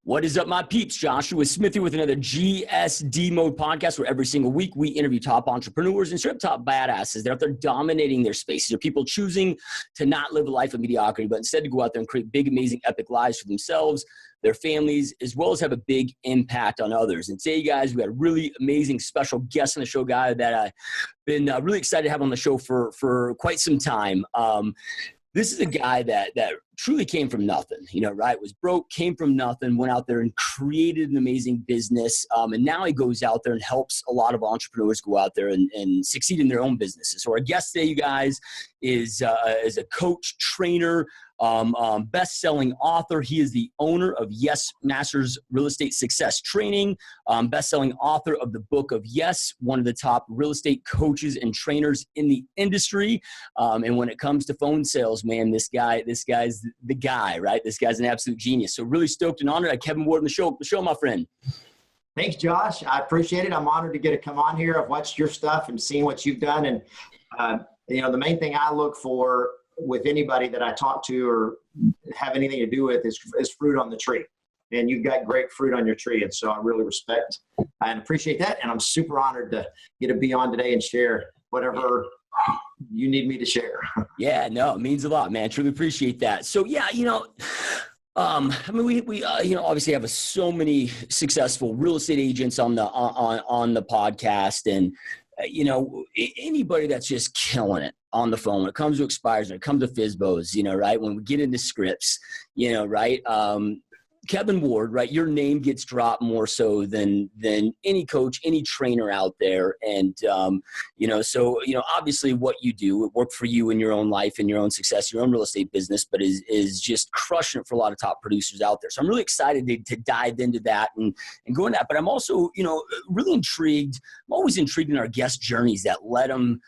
What is up, my peeps? Joshua Smithy with another GSD Mode podcast, where every single week we interview top entrepreneurs and straight up top badasses. They're out there dominating their spaces. They're people choosing to not live a life of mediocrity, but instead to go out there and create big, amazing, epic lives for themselves, their families, as well as have a big impact on others. And today, guys, we got a really amazing special guest on the show, guy that I've been really excited to have on the show for quite some time. This is a guy that truly came from nothing, right? Was broke, came from nothing, went out there and created an amazing business. And now he goes out there and helps a lot of entrepreneurs go out there and succeed in their own businesses. So our guest today, you guys, is a coach, trainer, best-selling author. He is the owner of Yes Masters Real Estate Success Training, best-selling author of the book of Yes, one of the top real estate coaches and trainers in the industry. And when it comes to phone sales, man, this guy's the guy, right? This guy's an absolute genius. So really stoked and honored to have Kevin Ward on the show, my friend. Thanks, Josh. I appreciate it. I'm honored to get to come on here. I've watched your stuff and seen what you've done. And, the main thing I look for with anybody that I talk to or have anything to do with is fruit on the tree. And you've got great fruit on your tree. And so I really respect and appreciate that. And I'm super honored to get to be on today and share whatever you need me to share. Yeah, no, it means a lot, man. Truly appreciate that. So yeah, we obviously have so many successful real estate agents on the podcast, and anybody that's just killing it on the phone when it comes to expires, when it comes to FSBOs, right? When we get into scripts, right? Kevin Ward, right? Your name gets dropped more so than any coach, any trainer out there. And, obviously what you do, it worked for you in your own life and your own success, your own real estate business, but is just crushing it for a lot of top producers out there. So I'm really excited to dive into that and go into that. But I'm also, really intrigued. I'm always intrigued in our guest journeys that led them,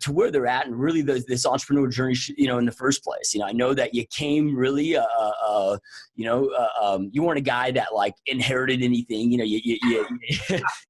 to where they're at, and really this entrepreneur journey, in the first place. I know that you came really, you weren't a guy that inherited anything.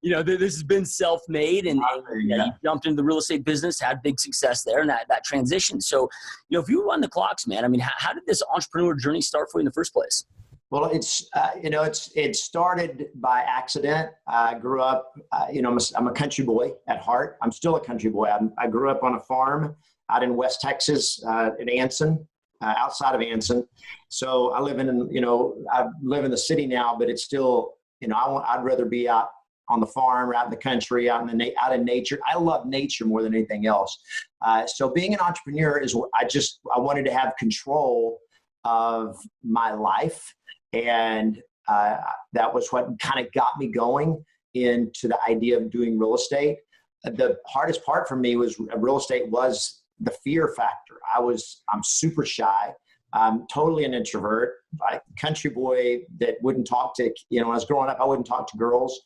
This has been self-made, and you jumped into the real estate business, had big success there, and that transition. So, if you run the clocks, man, how did this entrepreneur journey start for you in the first place? Well, it started by accident. I grew up, I'm a country boy at heart. I'm still a country boy. I grew up on a farm out in West Texas, in Anson, outside of Anson. So I live I live in the city now, but it's still, I'd rather be out on the farm, out in the country, out in nature. I love nature more than anything else. So being an entrepreneur I wanted to have control of my life. And that was what kind of got me going into the idea of doing real estate. The hardest part for me was real estate was the fear factor. I'm super shy. I'm totally an introvert, country boy that wouldn't talk to, when I was growing up, I wouldn't talk to girls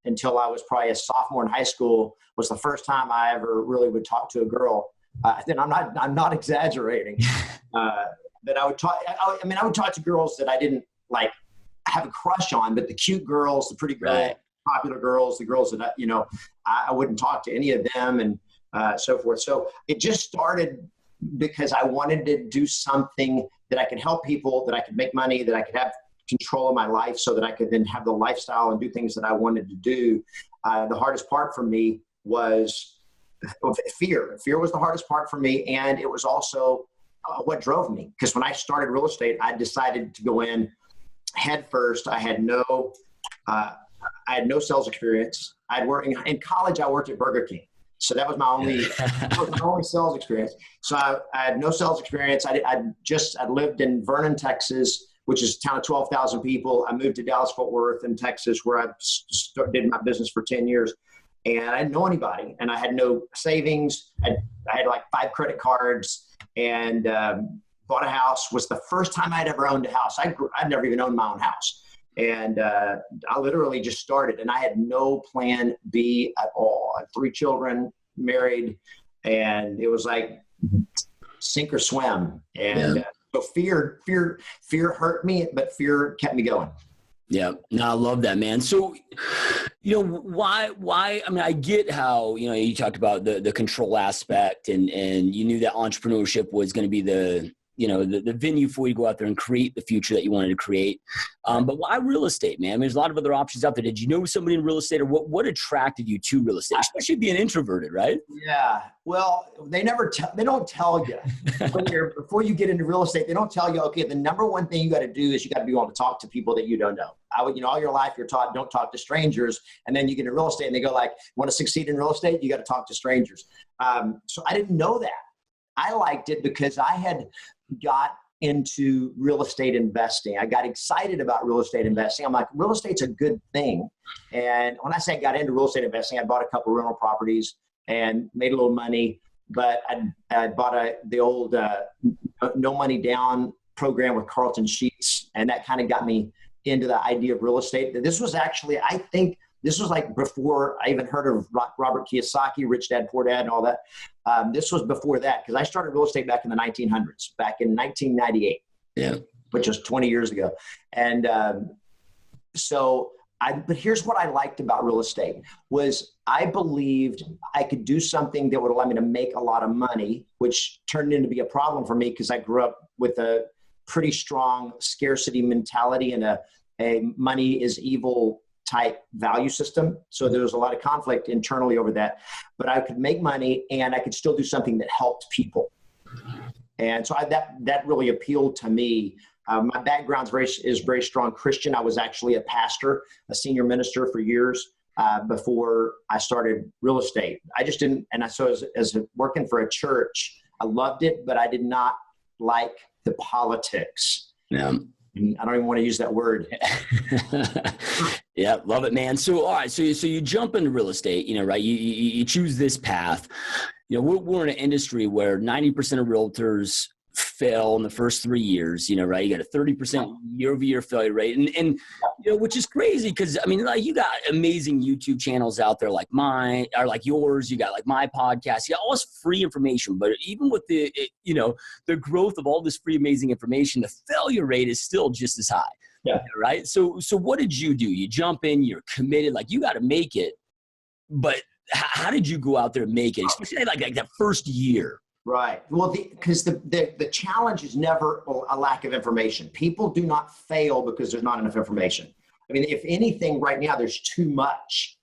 until I was probably a sophomore in high school was the first time I ever really would talk to a girl. Then I'm not exaggerating. That I would talk. I would talk to girls that I didn't have a crush on, but the cute girls, the pretty girls, right, popular girls, the girls that I wouldn't talk to any of them, and so forth. So it just started because I wanted to do something that I could help people, that I could make money, that I could have control of my life, so that I could then have the lifestyle and do things that I wanted to do. The hardest part for me was fear. Fear was the hardest part for me, and it was also what drove me. Because when I started real estate, I decided to go in head first. I had no sales experience. In college, I worked at Burger King. So that was my only sales experience. So I had no sales experience. I lived in Vernon, Texas, which is a town of 12,000 people. I moved to Dallas-Fort Worth in Texas, where I did my business for 10 years. And I didn't know anybody, and I had no savings. I had 5 credit cards, and bought a house. Was the first time I'd ever owned a house. I'd never even owned my own house. And I literally just started, and I had no plan B at all. I had 3 children, married, and it was like sink or swim. And so fear hurt me, but fear kept me going. Yeah, no, I love that, man. So, why, I get how, you talked about the control aspect, and you knew that entrepreneurship was going to be the the venue for you to go out there and create the future that you wanted to create. But why real estate, man? I mean, there's a lot of other options out there. Did you know somebody in real estate, or what attracted you to real estate, especially being introverted, right? Yeah. Well, they don't tell you before you get into real estate. They don't tell you, okay, the number one thing you got to do is you got to be able to talk to people that you don't know. All your life you're taught, don't talk to strangers. And then you get into real estate and they go like, want to succeed in real estate? You got to talk to strangers. So I didn't know that. I liked it because I had got into real estate investing. I got excited about real estate investing. I'm like, real estate's a good thing. And when I say I got into real estate investing, I bought a couple of rental properties and made a little money, but I bought the old no money down program with Carlton Sheets. And that kind of got me into the idea of real estate. This was actually, I think this was like before I even heard of Robert Kiyosaki, Rich Dad, Poor Dad and all that. This was before that, because I started real estate back in the 1900s, back in 1998, which was 20 years ago. And but here's what I liked about real estate was I believed I could do something that would allow me to make a lot of money, which turned into be a problem for me because I grew up with a pretty strong scarcity mentality and a money is evil type value system. So there was a lot of conflict internally over that, but I could make money and I could still do something that helped people. And so that really appealed to me. My background is very strong Christian. I was actually a pastor, a senior minister for years before I started real estate. I just didn't, and so as working for a church, I loved it, but I did not like the politics. Yeah. I don't even want to use that word. Yeah, love it, man. So, all right, so you jump into real estate, right? You choose this path. We're in an industry where 90% of realtors fail in the first 3 years, right? You got a 30% year-over-year failure rate. And which is crazy because, I mean, like you got amazing YouTube channels out there like mine or like yours. You got like my podcast. You got all this free information. But even with the growth of all this free, amazing information, the failure rate is still just as high. Yeah. Right. So what did you do? You jump in, you're committed, like you got to make it. But how did you go out there and make it? Especially like that first year. Right. Well, because the challenge is never a lack of information. People do not fail because there's not enough information. I mean, if anything right now, there's too much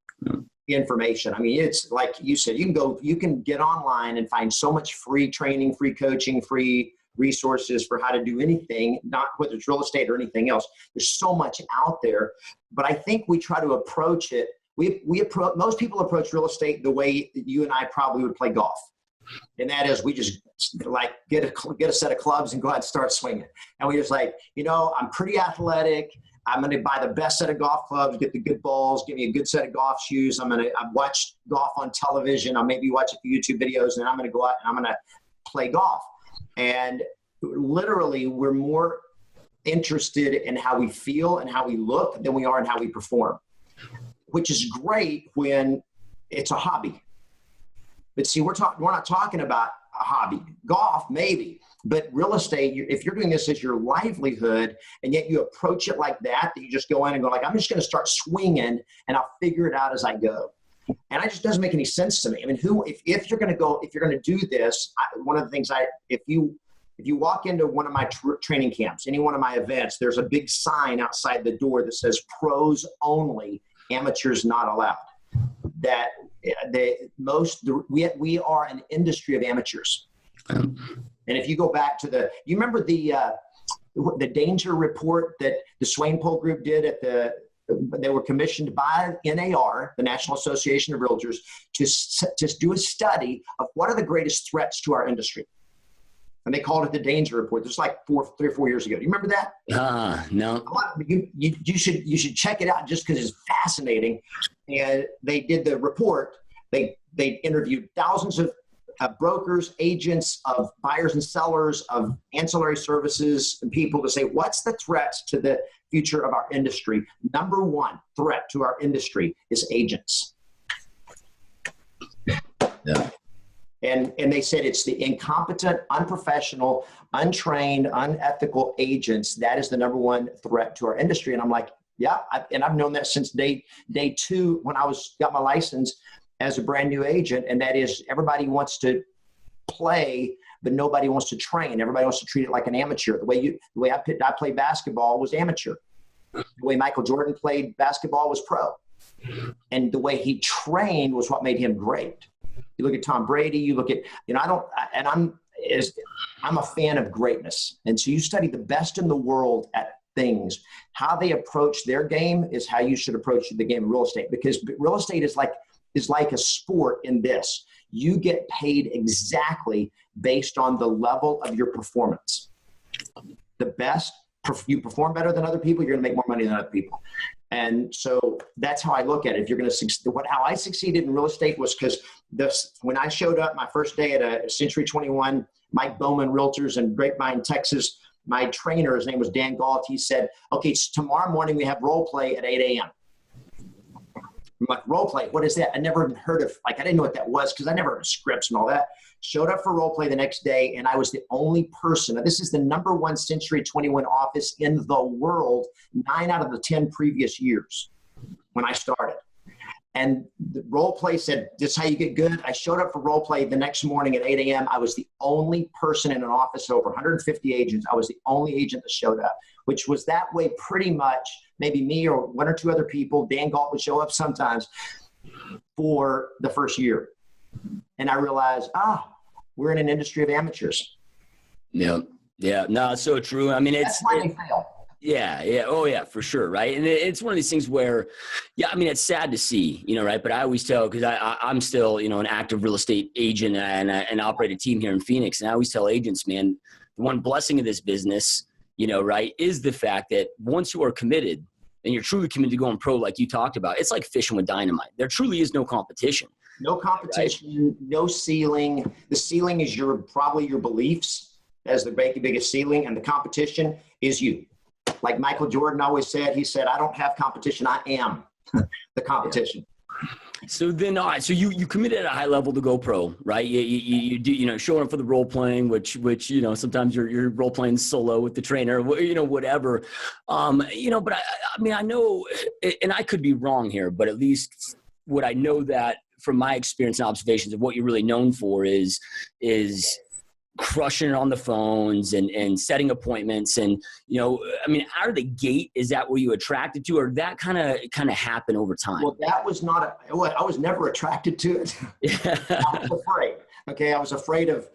information. I mean, it's like you said, you can get online and find so much free training, free coaching, free resources for how to do anything, not whether it's real estate or anything else. There's so much out there, but I think we try to approach it. Most people approach real estate the way that you and I probably would play golf. And that is, we just like get a set of clubs and go out and start swinging. And we just like, I'm pretty athletic. I'm going to buy the best set of golf clubs, get the good balls, give me a good set of golf shoes. I've watched golf on television. I'll maybe watch a few YouTube videos, and I'm going to go out and I'm going to play golf. And literally, we're more interested in how we feel and how we look than we are in how we perform, which is great when it's a hobby. But see, we're not talking about a hobby. Golf, maybe, but real estate, if you're doing this as your livelihood and yet you approach it like that you just go in and go like, I'm just going to start swinging and I'll figure it out as I go. And it just doesn't make any sense to me. I mean, if you're going to do this, one of the things if you walk into one of my training camps, any one of my events, there's a big sign outside the door that says pros only, amateurs not allowed. We are an industry of amateurs. And if you go back to you remember the danger report that the Swainpole Group did they were commissioned by NAR, the National Association of Realtors, to do a study of what are the greatest threats to our industry. And they called it the danger report. This was like 3 or 4 years ago. Do you remember that? No. You should check it out just because it's fascinating. And they did the report. They interviewed thousands of brokers, agents, of buyers and sellers, of ancillary services, and people to say, what's the threats to the future of our industry? Number one threat to our industry is agents. Yeah. And they said it's the incompetent, unprofessional, untrained, unethical agents. That is the number one threat to our industry. And I'm like, yeah. I've known that since day 2 when I got my license as a brand new agent. And that is everybody wants to play but nobody wants to train. Everybody wants to treat it like an amateur. The way I played basketball was amateur. The way Michael Jordan played basketball was pro. And the way he trained was what made him great. You look at Tom Brady, you look at, I'm a fan of greatness. And so you study the best in the world at things. How they approach their game is how you should approach the game of real estate, because real estate is like a sport in this. You get paid exactly based on the level of your performance. The best, you perform better than other people, you're going to make more money than other people. And so that's how I look at it. If you're going to succeed, how I succeeded in real estate was because when I showed up my first day at a Century 21, Mike Bowman Realtors in Grapevine, Texas, my trainer, his name was Dan Galt, he said, okay, so tomorrow morning we have role play at 8 a.m. I'm like, role play, what is that? I never even heard of, I didn't know what that was because I never heard of scripts and all that. Showed up for role play the next day, and I was the only person. Now, this is the #1 Century 21 office in the world, 9 out of the 10 previous years when I started. And the role play said, this is how you get good. I showed up for role play the next morning at 8 a.m. I was the only person in an office, over 150 agents. I was the only agent that showed up, which was that way pretty much, maybe me or 1 or 2 other people. Dan Galt would show up sometimes for the first year. And I realized, we're in an industry of amateurs. Yeah. No, it's so true. I mean, that's why they fail. Yeah. Oh yeah, for sure. Right. And it's one of these things where, it's sad to see, right. But I always tell, cause I'm still, an active real estate agent and operate a team here in Phoenix. And I always tell agents, man, the one blessing of this business, right, is the fact that once you are committed and you're truly committed to going pro, like you talked about, it's like fishing with dynamite. There truly is no competition. No competition, right? No ceiling. The ceiling is probably your beliefs as the biggest ceiling, and the competition is you. Like Michael Jordan always said, he said, I don't have competition, I am the competition. So then, so you committed at a high level to go pro, right? You do, showing up for the role playing, which sometimes you're role playing solo with the trainer, whatever. But I know, and I could be wrong here, but at least what I know that from my experience and observations of what you're really known for is crushing it on the phones and setting appointments. And, out of the gate, is that what you attracted to, or that kind of happen over time? Well, that was I was never attracted to it. I was afraid. Okay. I was afraid of,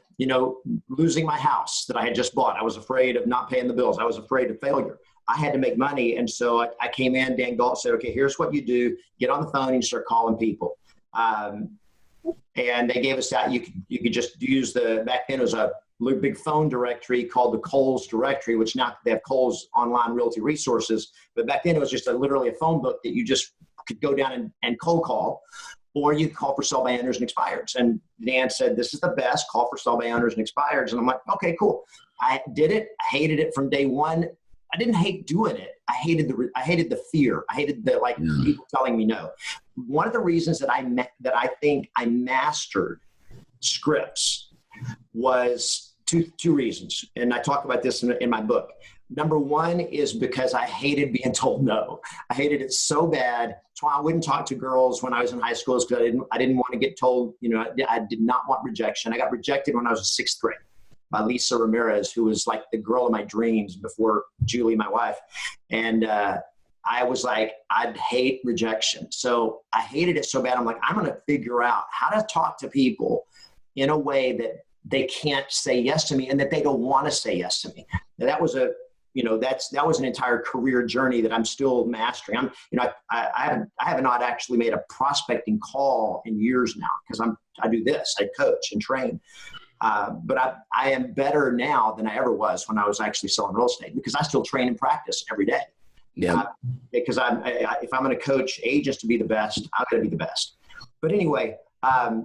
losing my house that I had just bought. I was afraid of not paying the bills. I was afraid of failure. I had to make money. And so I came in, Dan Galt said, okay, here's what you do. Get on the phone and start calling people. And they gave us that. You could just use back then it was a big phone directory called the Kohl's directory, which now they have Kohl's online realty resources. But back then it was just literally a phone book that you just could go down and cold call, or you call for sell by owners and expireds. And Dan said, this is the best, call for sell by owners and expireds. And I'm like, okay, cool. I did it. I hated it from day one. I didn't hate doing it. I hated the fear. I hated people telling me no. One of the reasons that I think I mastered scripts was two reasons. And I talk about this in my book. Number one is because I hated being told no. I hated it so bad. That's why I wouldn't talk to girls when I was in high school, because I didn't want to get told, I did not want rejection. I got rejected when I was in 6th grade by Lisa Ramirez, who was like the girl of my dreams before Julie, my wife. And I was like, I'd hate rejection. So I hated it so bad. I'm like, I'm going to figure out how to talk to people in a way that they can't say yes to me and that they don't want to say yes to me. Now, that was that was an entire career journey that I'm still mastering. I have not actually made a prospecting call in years now, because I do this, I coach and train. But I am better now than I ever was when I was actually selling real estate, because I still train and practice every day. Yeah. Because if I'm going to coach agents to be the best, I'm going to be the best. But anyway, I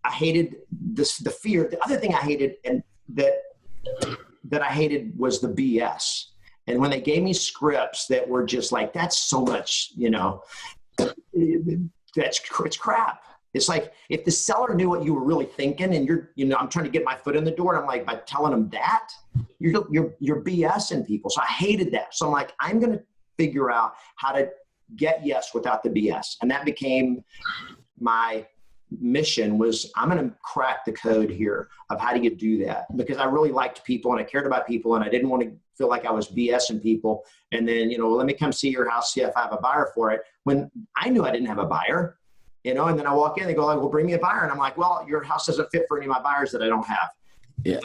hated the fear. The other thing I hated, and that I hated, was the BS. And when they gave me scripts that were just like, that's so much, it's crap. It's like, if the seller knew what you were really thinking, and I'm trying to get my foot in the door, and I'm like, by telling them that, you're BSing people. So I hated that. So I'm like, I'm going to figure out how to get yes without the BS. And that became my mission was, I'm going to crack the code here of how do you do that? Because I really liked people and I cared about people and I didn't want to feel like I was BSing people. And then, let me come see your house, see if I have a buyer for it. When I knew I didn't have a buyer, and then I walk in, they go like, well, bring me a buyer. And I'm like, well, your house doesn't fit for any of my buyers that I don't have. Yeah.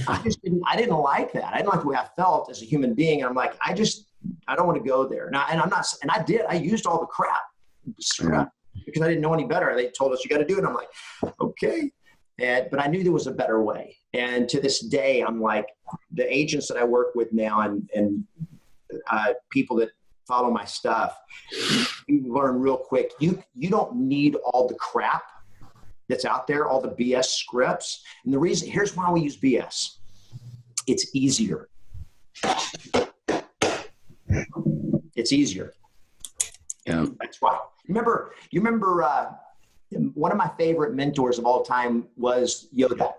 I didn't like that. I didn't like the way I felt as a human being. And I'm like, I don't want to go there. Now, and I used all the crap because I didn't know any better. They told us you got to do it. And I'm like, okay. But I knew there was a better way. And to this day, I'm like, the agents that I work with now and people that follow my stuff, you learn real quick. You don't need all the crap that's out there, all the BS scripts. And the reason, here's why we use BS. It's easier. It's easier. Yeah. That's why. You remember one of my favorite mentors of all time was Yoda,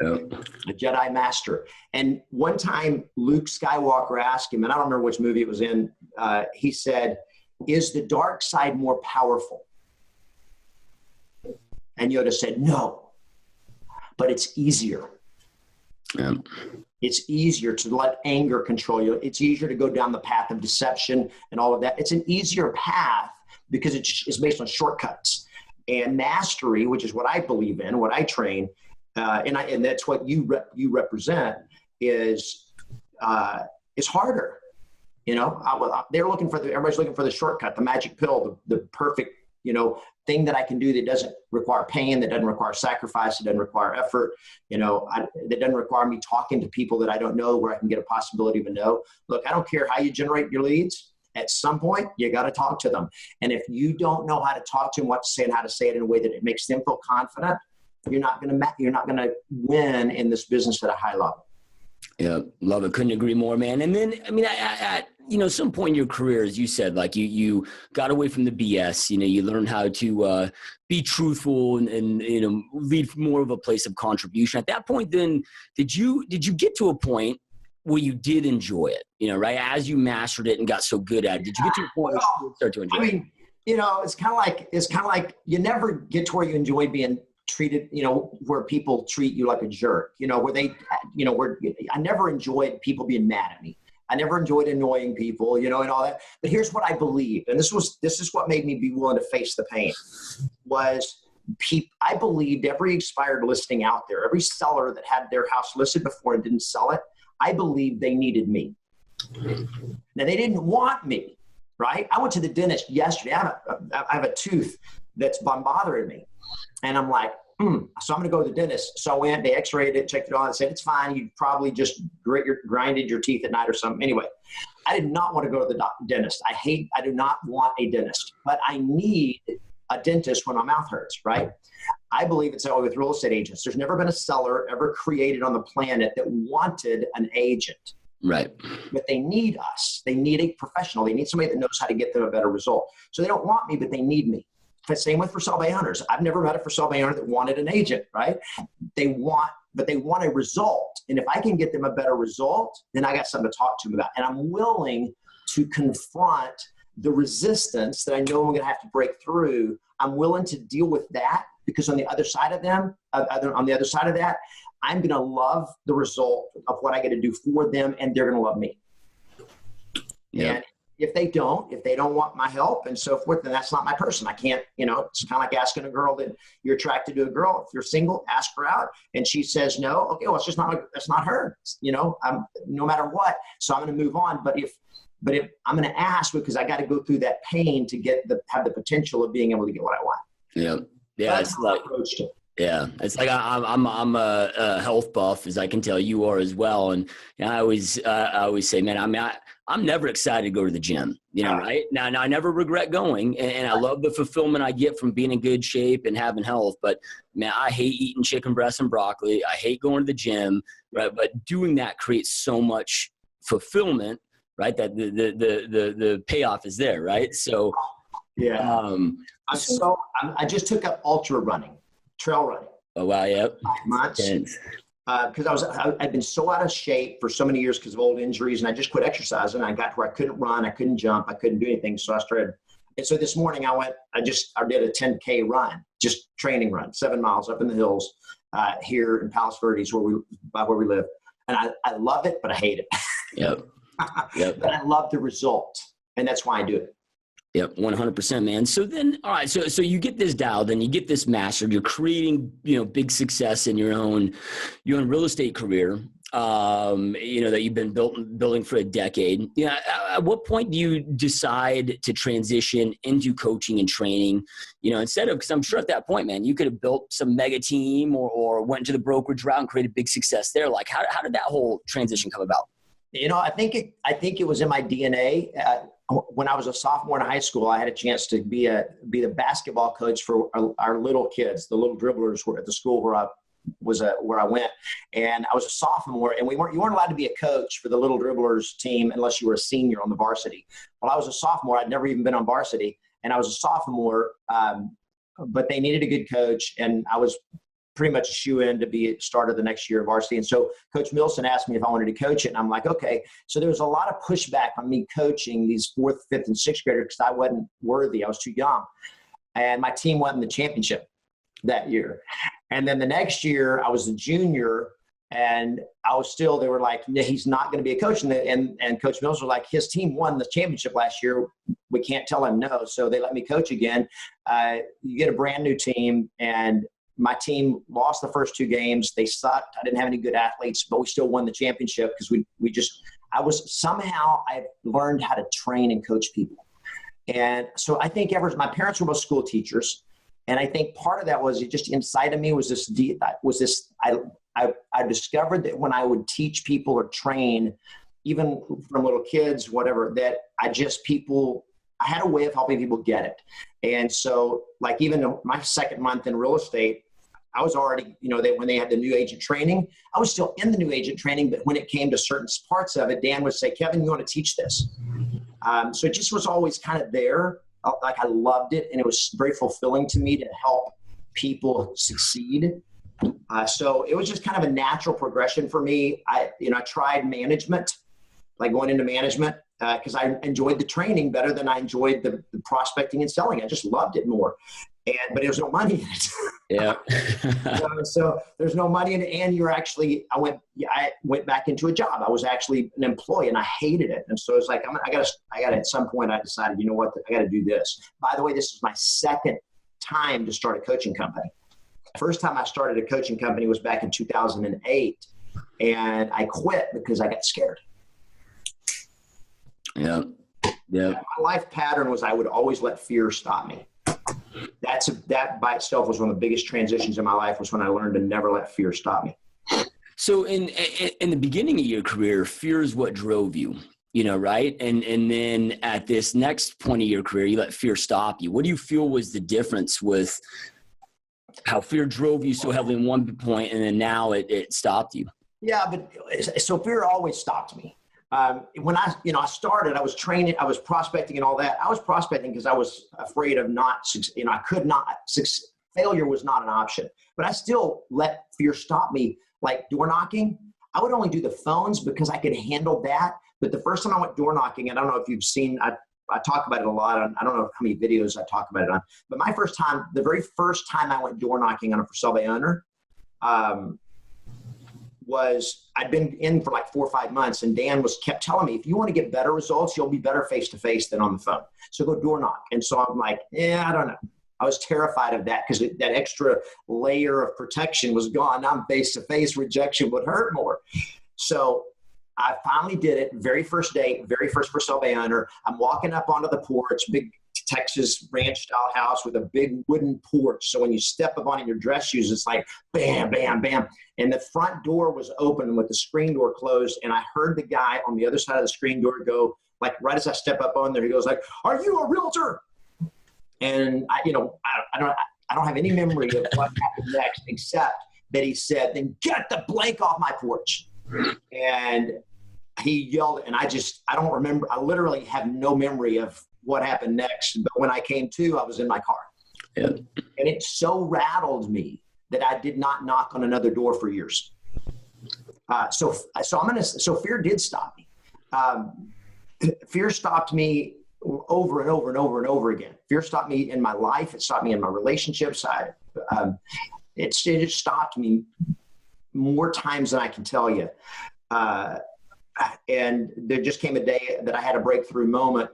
a Jedi master. And one time Luke Skywalker asked him, and I don't remember which movie it was in, he said, is the dark side more powerful? And Yoda said, no, but it's easier. Yeah. It's easier to let anger control you. It's easier to go down the path of deception and all of that. It's an easier path because it's based on shortcuts. And mastery, which is what I believe in, what I train, and that's what you represent, is harder. Everybody's looking for the shortcut, the magic pill, the perfect thing that I can do that doesn't require pain, that doesn't require sacrifice, that doesn't require effort, that doesn't require me talking to people that I don't know where I can get a possibility of a no. Look, I don't care how you generate your leads. At some point, you got to talk to them. And if you don't know how to talk to them, what to say and how to say it in a way that it makes them feel confident, you're not going to win in this business at a high level. Yeah, love it. Couldn't agree more, man. And then, at some point in your career, as you said, like you got away from the BS. You learned how to be truthful and lead more of a place of contribution. At that point, then, did you get to a point where you did enjoy it? Right as you mastered it and got so good at it, did you get to a point where you start to enjoy it? It's kind of like you never get to where you enjoy being treated, where people treat you like a jerk, where they, I never enjoyed people being mad at me. I never enjoyed annoying people, and all that. But here's what I believe. And this is what made me be willing to face the pain was I believed every expired listing out there, every seller that had their house listed before and didn't sell it, I believed they needed me. Now they didn't want me, right? I went to the dentist yesterday. I have a tooth that's bothering me. And I'm like, so I'm going to go to the dentist. So I went, they x-rayed it, checked it on, and said, it's fine. You probably just grinded your teeth at night or something. Anyway, I did not want to go to the dentist. I do not want a dentist, but I need a dentist when my mouth hurts, right? I believe it's that way with real estate agents. There's never been a seller ever created on the planet that wanted an agent. Right. But they need us. They need a professional. They need somebody that knows how to get them a better result. So they don't want me, but they need me. Same with for sale by owners. I've never met a for sale by owner that wanted an agent, right? They want a result. And if I can get them a better result, then I got something to talk to them about. And I'm willing to confront the resistance that I know I'm going to have to break through. I'm willing to deal with that because on the other side of that, I'm going to love the result of what I get to do for them, and they're going to love me. Yeah. And if they don't want my help and so forth, then that's not my person. I can't, it's kind of like asking a girl that you're attracted to a girl. If you're single, ask her out and she says no. Okay, well, that's not her, no matter what. So I'm going to move on. But if I'm going to ask because I got to go through that pain to have the potential of being able to get what I want. Yeah. Yeah. It's like, yeah, it's like I'm a health buff, as I can tell you are as well. And I always say, man, I'm never excited to go to the gym, right? Now I never regret going, and I love the fulfillment I get from being in good shape and having health. But man, I hate eating chicken breasts and broccoli. I hate going to the gym, right? But doing that creates so much fulfillment, right? That the payoff is there, right? So, yeah. I just took up ultra running. Trail running. Oh, wow. Yep. 5 months. Because I'd been so out of shape for so many years because of old injuries, and I just quit exercising. I got to where I couldn't run, I couldn't jump, I couldn't do anything. So I And so this morning I did a 10K run, just training run, 7 miles up in the hills here in Palos Verdes where we live. And I love it, but I hate it. Yep. Yep. But I love the result. And that's why I do it. Yep, 100%, man. So then, all right, so you get this dialed and you get this mastered. You're creating, big success in your own real estate career, that you've been building for a decade. At what point do you decide to transition into coaching and training? Instead of, because I'm sure at that point, man, you could have built some mega team or went into the brokerage route and created big success there. Like, how did that whole transition come about? I think it was in my DNA. When I was a sophomore in high school, I had a chance to be the basketball coach for our little kids, the little dribblers were at the school where I went. And I was a sophomore, and you weren't allowed to be a coach for the little dribblers team unless you were a senior on the varsity. Well, I was a sophomore. I'd never even been on varsity, and I was a sophomore, but they needed a good coach, and I was pretty much a shoe-in to be a starter the next year of varsity. And so Coach Milson asked me if I wanted to coach it. And I'm like, okay. So there was a lot of pushback on me coaching these 4th, 5th, and 6th graders because I wasn't worthy. I was too young. And my team won the championship that year. And then the next year I was a junior, and they were like, no, he's not going to be a coach. And Coach Mills was like, his team won the championship last year. We can't tell him no. So they let me coach again. You get a brand new team, and my team lost the first 2 games. They sucked. I didn't have any good athletes, but we still won the championship because I learned how to train and coach people. And so I think my parents were both school teachers. And I think part of that was it just inside of me I discovered that when I would teach people or train, even from little kids, whatever, that I had a way of helping people get it. And so like even my second month in real estate, I was already, when they had the new agent training, I was still in the new agent training, but when it came to certain parts of it, Dan would say, Kevin, you want to teach this? So it just was always kind of there. Like I loved it, and it was very fulfilling to me to help people succeed. So it was just kind of a natural progression for me. I tried management, like going into management, because I enjoyed the training better than I enjoyed the prospecting and selling. I just loved it more. But there was no money in it. Yeah. So there's no money in it. And I went back into a job. I was actually an employee, and I hated it. And so it's like, I got to, at some point I decided, you know what, I got to do this. By the way, this is my second time to start a coaching company. First time I started a coaching company was back in 2008, and I quit because I got scared. Yeah. Yeah. My life pattern was I would always let fear stop me. That by itself was one of the biggest transitions in my life, was when I learned to never let fear stop me. So in the beginning of your career, fear is what drove you, right? And then at this next point of your career, you let fear stop you. What do you feel was the difference with how fear drove you so heavily in one point, and then now it stopped you? Yeah, but so fear always stopped me. When I started, I was training, I was prospecting and all that. I was prospecting because I was afraid of I could not, failure was not an option, but I still let fear stop me. Like door knocking, I would only do the phones because I could handle that. But the first time I went door knocking, and I don't know if you've seen, I talk about it a lot. I don't know how many videos I talk about it on, but the very first time I went door knocking on a for sale by owner, I'd been in for like 4 or 5 months, and Dan kept telling me, if you want to get better results, you'll be better face-to-face than on the phone. So go door knock. And so I'm like, I don't know. I was terrified of that because that extra layer of protection was gone. Now I'm face-to-face, rejection would hurt more. So I finally did it. Very first day, very first for sale by owner. I'm walking up onto the porch, big Texas ranch style house with a big wooden porch. So when you step up on it in your dress shoes, it's like bam, bam, bam. And the front door was open with the screen door closed. And I heard the guy on the other side of the screen door go, like right as I step up on there, he goes like, "Are you a realtor?" And I don't have any memory of what happened next, except that he said, "Then get the blank off my porch." And he yelled, and I don't remember. I literally have no memory of what happened next. But when I came to, I was in my car. Yeah. And it so rattled me that I did not knock on another door for years. So fear did stop me. Fear stopped me over and over and over and over again. Fear stopped me in my life. It stopped me in my relationships. It just stopped me more times than I can tell you. And there just came a day that I had a breakthrough moment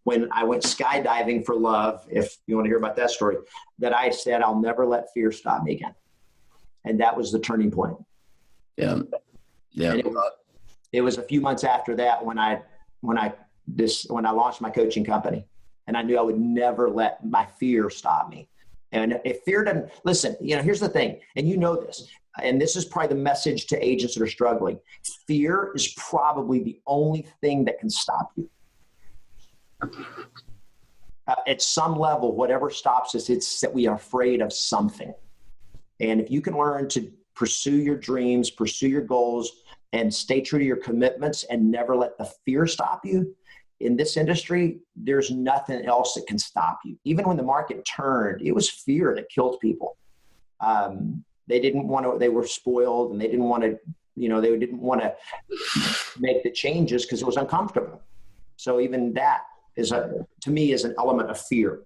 when I went skydiving for love, if you want to hear about that story, that I said, I'll never let fear stop me again. And that was the turning point. Yeah. Yeah. And it was a few months after that when I launched my coaching company, and I knew I would never let my fear stop me. And if fear doesn't, listen, here's the thing, and you know this, and this is probably the message to agents that are struggling. Fear is probably the only thing that can stop you. At some level, whatever stops us, it's that we are afraid of something. And if you can learn to pursue your dreams, pursue your goals, and stay true to your commitments and never let the fear stop you, in this industry, there's nothing else that can stop you. Even when the market turned, it was fear that killed people. They didn't want to, they were spoiled, and they didn't want to, they didn't want to make the changes because it was uncomfortable. So even that to me is an element of fear.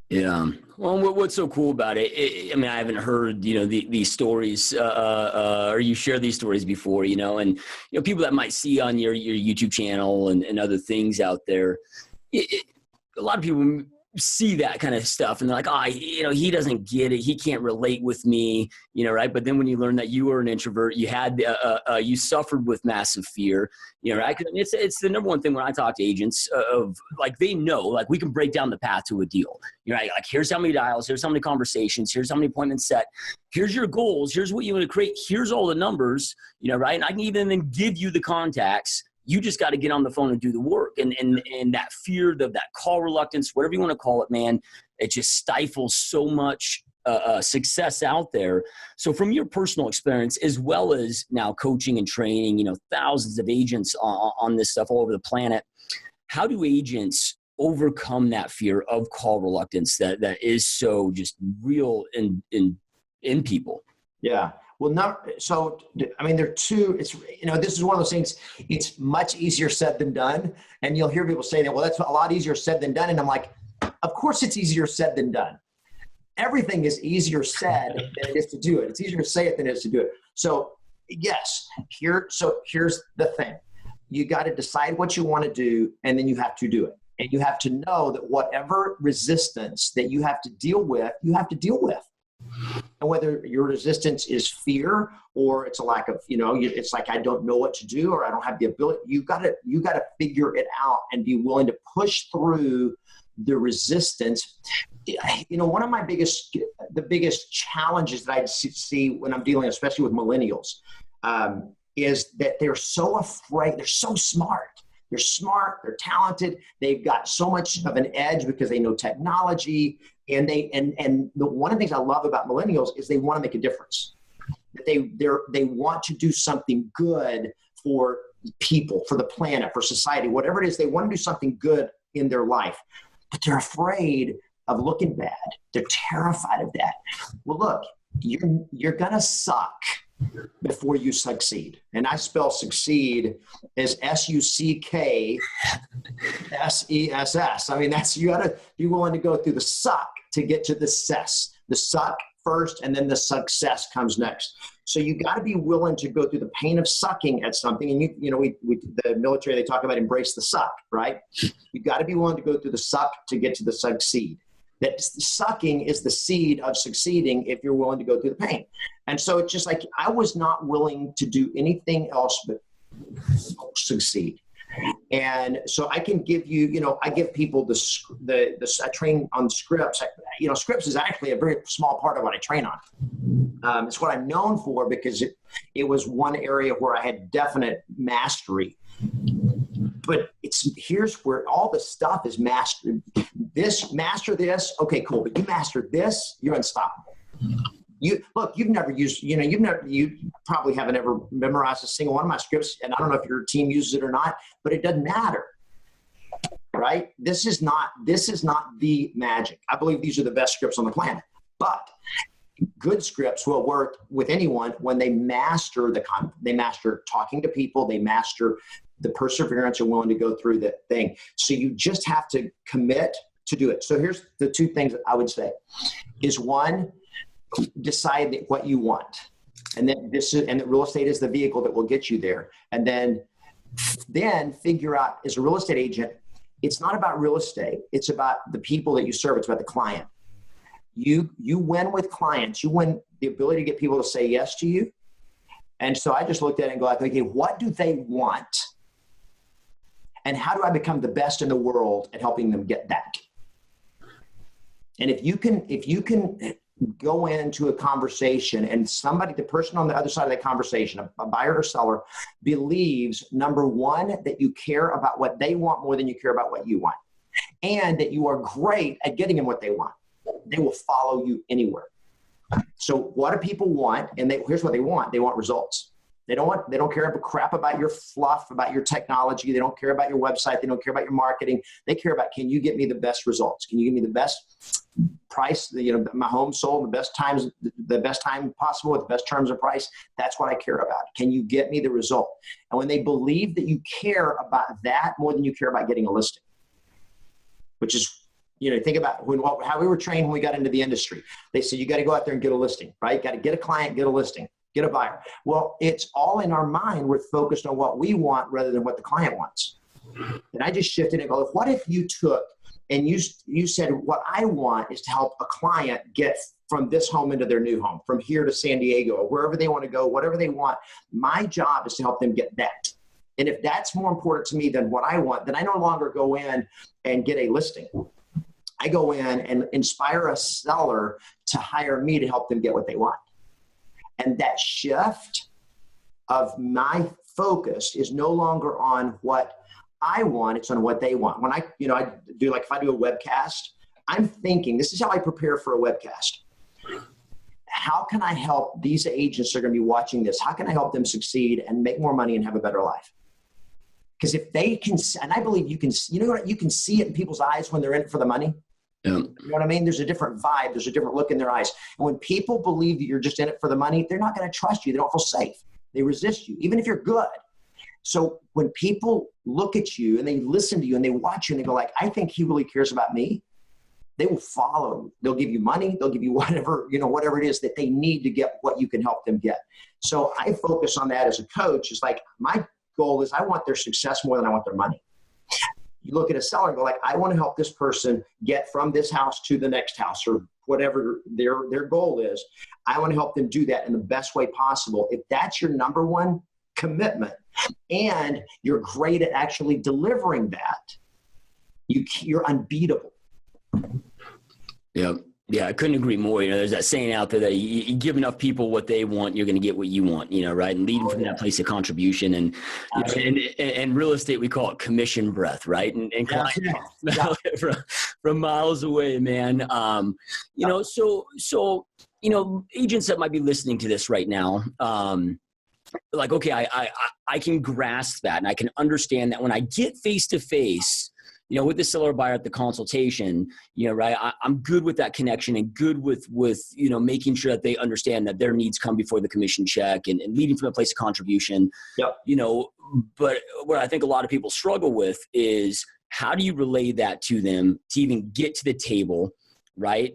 Yeah. Well, what's so cool about it? I mean, I haven't heard, these stories, or you share these stories before, and, people that might see on your YouTube channel and other things out there, a lot of people see that kind of stuff and they're like, he doesn't get it. He can't relate with me, right? But then when you learn that you were an introvert, you had, you suffered with massive fear, right? Cause it's the number one thing when I talk to agents of like, they know, like we can break down the path to a deal, right? Like here's how many dials, here's how many conversations, here's how many appointments set, here's your goals, here's what you want to create, here's all the numbers, right? And I can even then give you the contacts. You just got to get on the phone and do the work. And that fear, that call reluctance, whatever you want to call it, man, it just stifles so much success out there. So from your personal experience, as well as now coaching and training, thousands of agents on this stuff all over the planet, how do agents overcome that fear of call reluctance that is so just real in people? Yeah. Well, there are two, this is one of those things, it's much easier said than done. And you'll hear people say that, well, that's a lot easier said than done. And I'm like, of course it's easier said than done. Everything is easier said than it is to do it. It's easier to say it than it is to do it. So yes, here's the thing. You got to decide what you want to do, and then you have to do it. And you have to know that whatever resistance that you have to deal with, you have to deal with. And whether your resistance is fear or it's a lack of, it's like, I don't know what to do, or I don't have the ability, you got to figure it out and be willing to push through the resistance. One of the biggest challenges that I see when I'm dealing, especially with millennials, is that they're so afraid. They're so smart. They're smart. They're talented. They've got so much of an edge because they know technology. And one of the things I love about millennials is they want to make a difference. That they want to do something good for people, for the planet, for society, whatever it is. They want to do something good in their life, but they're afraid of looking bad. They're terrified of that. Well, look, you're gonna suck before you succeed. And I spell succeed as SUCKSESS. I mean, you got to be willing to go through the suck to get to the cess. The suck first, and then the success comes next. So you got to be willing to go through the pain of sucking at something. And the military, they talk about embrace the suck, right? You got to be willing to go through the suck to get to the succeed. That sucking is the seed of succeeding if you're willing to go through the pain. And so it's just like, I was not willing to do anything else but succeed. And so I can give you, I give people I train on scripts. Scripts is actually a very small part of what I train on. It's what I'm known for because it was one area where I had definite mastery. But here's where all the stuff is mastered. Master this. Okay, cool. But you mastered this, you're unstoppable. You probably haven't ever memorized a single one of my scripts, and I don't know if your team uses it or not, but it doesn't matter, right? This is not the magic. I believe these are the best scripts on the planet, but good scripts will work with anyone when they master they master talking to people, they master the perseverance and willing to go through the thing. So you just have to commit to do it. So here's the two things that I would say is one, decide what you want. And then and real estate is the vehicle that will get you there. And then figure out, as a real estate agent, it's not about real estate. It's about the people that you serve. It's about the client. You win with clients. You win the ability to get people to say yes to you. And so I just looked at it and go, okay, what do they want? And how do I become the best in the world at helping them get that? And if you can go into a conversation and the person on the other side of that conversation, a buyer or seller, believes, number one, that you care about what they want more than you care about what you want, and that you are great at getting them what they want, they will follow you anywhere. So what do people want? And here's what they want. They want results. They don't care a crap about your fluff, about your technology. They don't care about your website. They don't care about your marketing. They care about, can you get me the best results? Can you give me the best price? My home sold the best time possible with the best terms of price. That's what I care about. Can you get me the result? And when they believe that you care about that more than you care about getting a listing, which is, think about how we were trained when we got into the industry. They said, you got to go out there and get a listing, right? Got to get a client, get a listing. Get a buyer. Well, it's all in our mind. We're focused on what we want rather than what the client wants. And I just shifted and go, what if you took and you said, what I want is to help a client get from this home into their new home, from here to San Diego, or wherever they want to go, whatever they want. My job is to help them get that. And if that's more important to me than what I want, then I no longer go in and get a listing. I go in and inspire a seller to hire me to help them get what they want. And that shift of my focus is no longer on what I want, it's on what they want. When I do, if I do a webcast, I'm thinking, this is how I prepare for a webcast. How can I help these agents that are going to be watching this? How can I help them succeed and make more money and have a better life? Because if they can, and I believe you can see it in people's eyes when they're in it for the money. Yeah. You know what I mean? There's a different vibe. There's a different look in their eyes. And when people believe that you're just in it for the money, they're not going to trust you. They don't feel safe. They resist you, even if you're good. So when people look at you and they listen to you and they watch you and they go like, I think he really cares about me, they will follow you. They'll give you money. They'll give you whatever it is that they need to get what you can help them get. So I focus on that as a coach. It's like, my goal is I want their success more than I want their money. You look at a seller and go like, I want to help this person get from this house to the next house, or whatever their goal is. I want to help them do that in the best way possible. If that's your number one commitment and you're great at actually delivering that, you're unbeatable. Yeah. Yeah, I couldn't agree more. There's that saying out there that you give enough people what they want, you're going to get what you want, right? And leading from that place of contribution. And and real estate, we call it commission breath, right? And from miles away, man. So agents that might be listening to this right now, like, okay, I can grasp that, and I can understand that when I get face to face, with the seller buyer at the consultation, right, I'm good with that connection and good with making sure that they understand that their needs come before the commission check and leading from a place of contribution. Yep. But what I think a lot of people struggle with is, how do you relay that to them to even get to the table, right?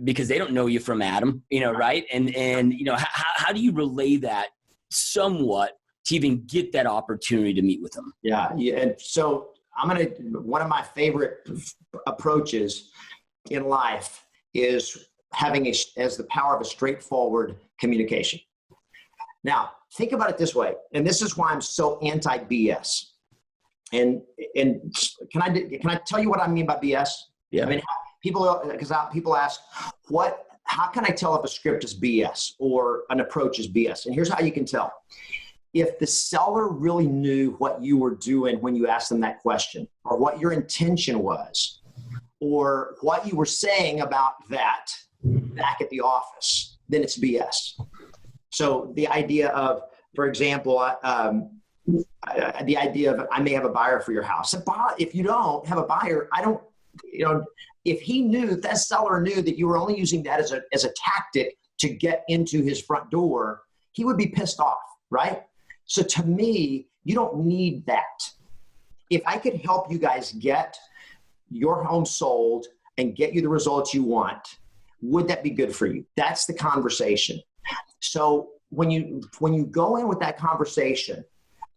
Because they don't know you from Adam, right? And how do you relay that somewhat to even get that opportunity to meet with them? Yeah. And so one of my favorite approaches in life is having as the power of a straightforward communication. Now, think about it this way, and this is why I'm so anti-BS. And can I tell you what I mean by BS? Yeah. I mean, people ask, how can I tell if a script is BS or an approach is BS? And here's how you can tell. If the seller really knew what you were doing when you asked them that question, or what your intention was, or what you were saying about that back at the office, then it's BS. So the idea of, for example, the idea of, I may have a buyer for your house. If you don't have a buyer, I don't if he knew, that seller knew that you were only using that as a tactic to get into his front door, he would be pissed off, right? So to me, you don't need that. If I could help you guys get your home sold and get you the results you want, would that be good for you? That's the conversation. So when you go in with that conversation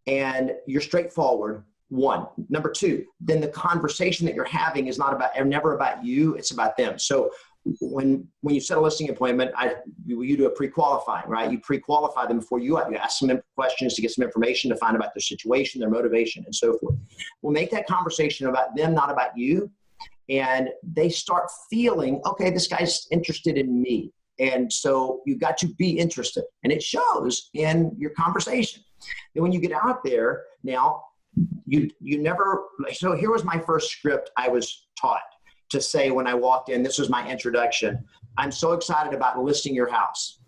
and you're straightforward, one. Number two, then the conversation that you're having is never about you, it's about them. So when you set a listing appointment, you do a pre-qualifying, right? You pre-qualify them before you ask some questions to get some information to find about their situation, their motivation, and so forth. We'll make that conversation about them, not about you. And they start feeling, okay, this guy's interested in me. And so you've got to be interested. And it shows in your conversation. And when you get out there, now, so here was my first script I was taught to say when I walked in. This was my introduction. I'm so excited about listing your house.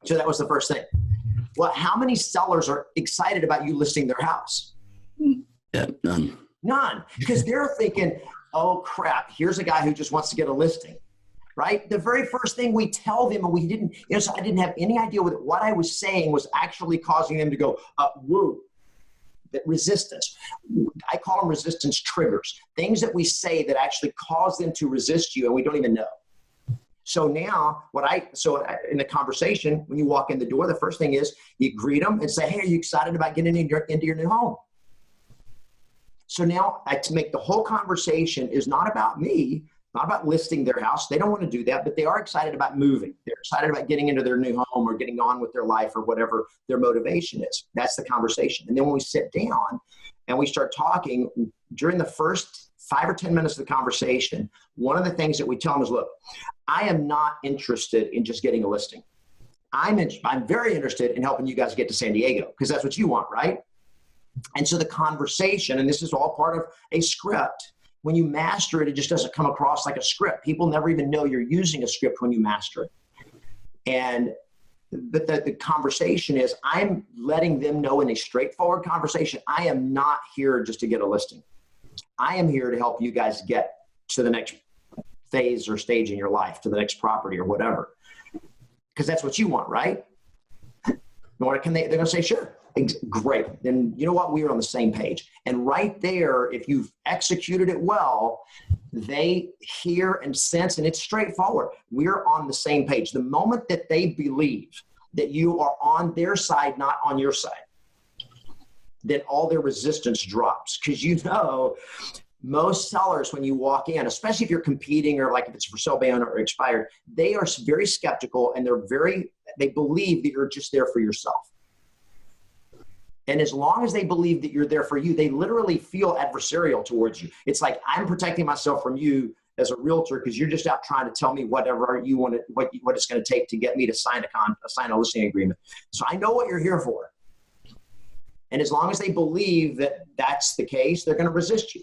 So that was the first thing. Well, how many sellers are excited about you listing their house? Yeah, none. None. Because they're thinking, oh crap, here's a guy who just wants to get a listing, right? The very first thing we tell them, and we didn't, so I didn't have any idea what I was saying was actually causing them to go, woo. That resistance. I call them resistance triggers, things that we say that actually cause them to resist you and we don't even know. So now in the conversation, when you walk in the door, the first thing is you greet them and say, hey, are you excited about getting into your new home? So now to make the whole conversation is not about me, not about listing their house. They don't want to do that, but they are excited about moving. They're excited about getting into their new home or getting on with their life or whatever their motivation is. That's the conversation. And then when we sit down and we start talking, during the first 5 or 10 minutes of the conversation, one of the things that we tell them is, look, I am not interested in just getting a listing. I'm very interested in helping you guys get to San Diego because that's what you want, right? And so the conversation, and this is all part of a script, when you master it, it just doesn't come across like a script. People never even know you're using a script when you master it. But the conversation is, I'm letting them know in a straightforward conversation, I am not here just to get a listing. I am here to help you guys get to the next phase or stage in your life, to the next property or whatever. Because that's what you want, right? They're going to say, sure. Great. Then you know what? We are on the same page. And right there, if you've executed it well, they hear and sense, and it's straightforward. We're on the same page. The moment that they believe that you are on their side, not on your side, then all their resistance drops. Because most sellers, when you walk in, especially if you're competing or like if it's for sale by owner or expired, they are very skeptical and they believe that you're just there for yourself. And as long as they believe that you're there for you, they literally feel adversarial towards you. It's like, I'm protecting myself from you as a realtor because you're just out trying to tell me whatever you want, what it's going to take to get me to sign a listing agreement. So I know what you're here for. And as long as they believe that that's the case, they're going to resist you.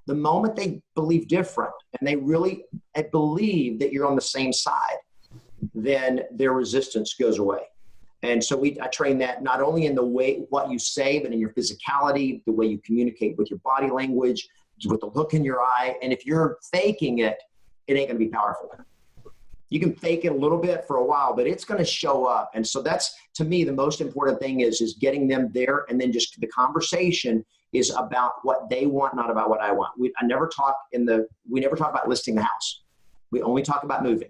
The moment they believe different and they really believe that you're on the same side, then their resistance goes away. And so I train that not only in the way, what you say, but in your physicality, the way you communicate with your body language, with the look in your eye. And if you're faking it, it ain't going to be powerful. You can fake it a little bit for a while, but it's going to show up. And so that's, to me, the most important thing is getting them there. And then just the conversation is about what they want, not about what I want. We never talk about listing the house. We only talk about moving.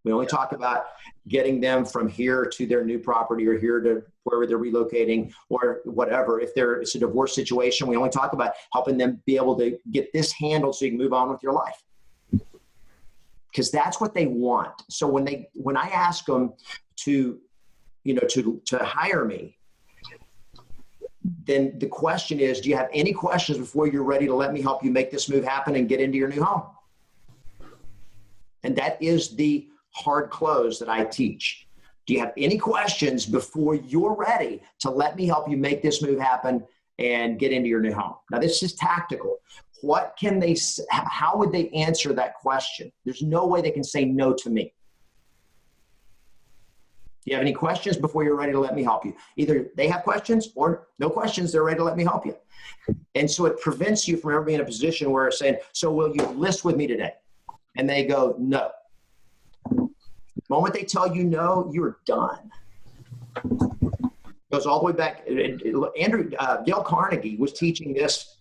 We only talk about getting them from here to their new property or here to wherever they're relocating or whatever. If it's a divorce situation, we only talk about helping them be able to get this handled so you can move on with your life. Because that's what they want. So when I ask them to hire me, then the question is, do you have any questions before you're ready to let me help you make this move happen and get into your new home? And that is the hard close that I teach. Do you have any questions before you're ready to let me help you make this move happen and get into your new home? Now, this is tactical. How would they answer that question? There's no way they can say no to me. Do you have any questions before you're ready to let me help you? Either they have questions or no questions, they're ready to let me help you. And so it prevents you from ever being in a position where it's saying, so will you list with me today? And they go, no. The moment they tell you no, you're done. Goes all the way back. Dale Carnegie was teaching this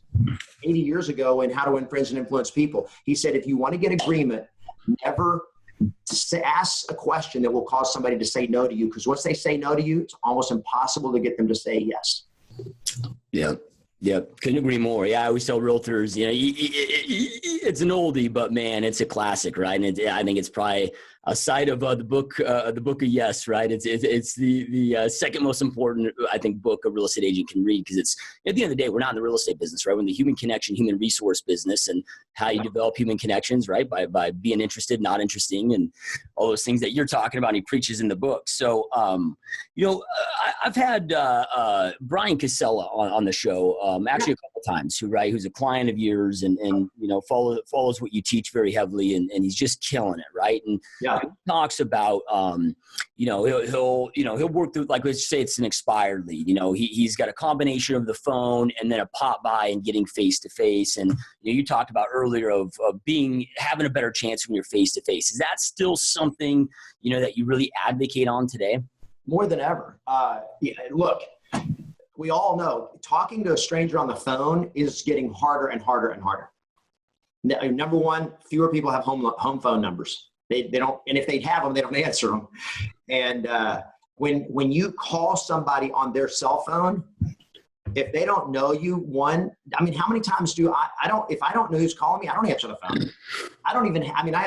80 years ago in How to Win Friends and Influence People. He said, if you want to get agreement, never ask a question that will cause somebody to say no to you, because once they say no to you, it's almost impossible to get them to say yes. Yeah. Yep. Couldn't agree more. Yeah. I always tell realtors, it's an oldie, but man, it's a classic, right? And I think it's probably a side of the book of Yes, right? It's the second most important, I think, book a real estate agent can read, because it's, at the end of the day, we're not in the real estate business, right? We're in the human connection, human resource business, and how you develop human connections, right? By being interested, not interesting, and all those things that you're talking about. And he preaches in the book. So, I've had Brian Casella on the show, actually a couple times, who's a client of yours, and follows what you teach very heavily, and he's just killing it, right? And he talks about he'll work through, like, let's say it's an expired lead. He's got a combination of the phone and then a pop by and getting face to face. And you talked about earlier of having a better chance when you're face to face. Is that still something that you really advocate on today? More than ever. Look, we all know talking to a stranger on the phone is getting harder and harder and harder. Number one, fewer people have home phone numbers. They don't, and if they have them, they don't answer them. And when you call somebody on their cell phone, if they don't know you, how many times if I don't know who's calling me, I don't answer the phone.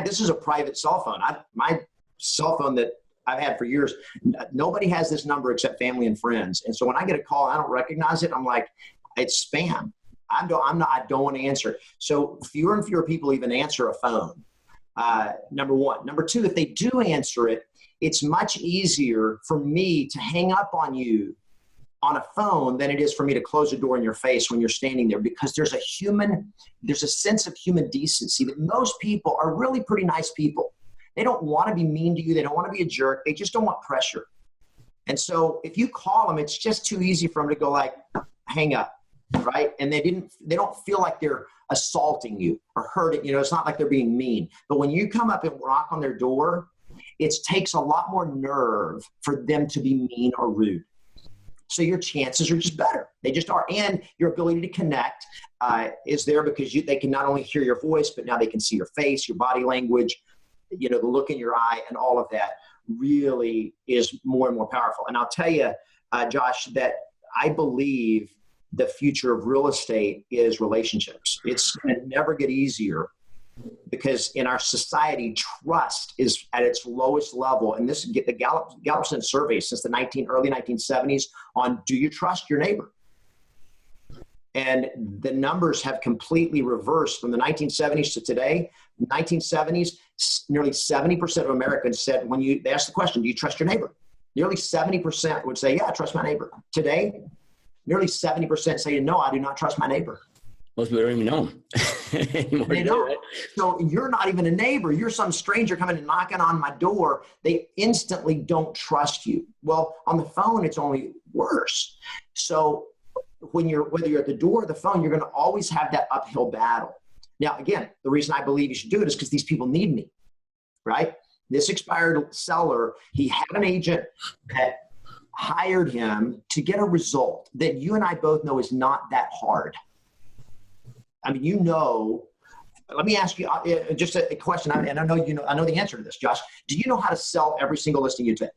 This is a private cell phone. My cell phone that I've had for years, nobody has this number except family and friends. And so when I get a call, I don't recognize it. I'm like, it's spam. I don't want to answer it. So fewer and fewer people even answer a phone. Number one. Number two, if they do answer it, it's much easier for me to hang up on you on a phone than it is for me to close a door in your face when you're standing there, because there's a sense of human decency that most people are really pretty nice people. They don't want to be mean to you. They don't want to be a jerk. They just don't want pressure. And so if you call them, it's just too easy for them to go like, hang up, right? And they don't feel like they're assaulting you or hurting. It's not like they're being mean. But when you come up and knock on their door, it takes a lot more nerve for them to be mean or rude. So your chances are just better. They just are. And your ability to connect is there because they can not only hear your voice, but now they can see your face, your body language, the look in your eye, and all of that really is more and more powerful. And I'll tell you, Josh, that I believe the future of real estate is relationships. It's going to never get easier because in our society, trust is at its lowest level. And this the Gallup survey since the early 1970s on, do you trust your neighbor? And the numbers have completely reversed from the 1970s to today. In the 1970s, nearly 70% of Americans said, when they asked the question, do you trust your neighbor? Nearly 70% would say, yeah, I trust my neighbor. Today, nearly 70% say, no, I do not trust my neighbor. Most people don't even know him. They don't. Right? So you're not even a neighbor. You're some stranger coming and knocking on my door. They instantly don't trust you. Well, on the phone, it's only worse. So whether you're at the door or the phone, you're going to always have that uphill battle. Now, again, the reason I believe you should do it is because these people need me, right? This expired seller, he had an agent that hired him to get a result that you and I both know is not that hard. Let me ask you just a question, and I know I know the answer to this, Josh. Do you know how to sell every single listing you take?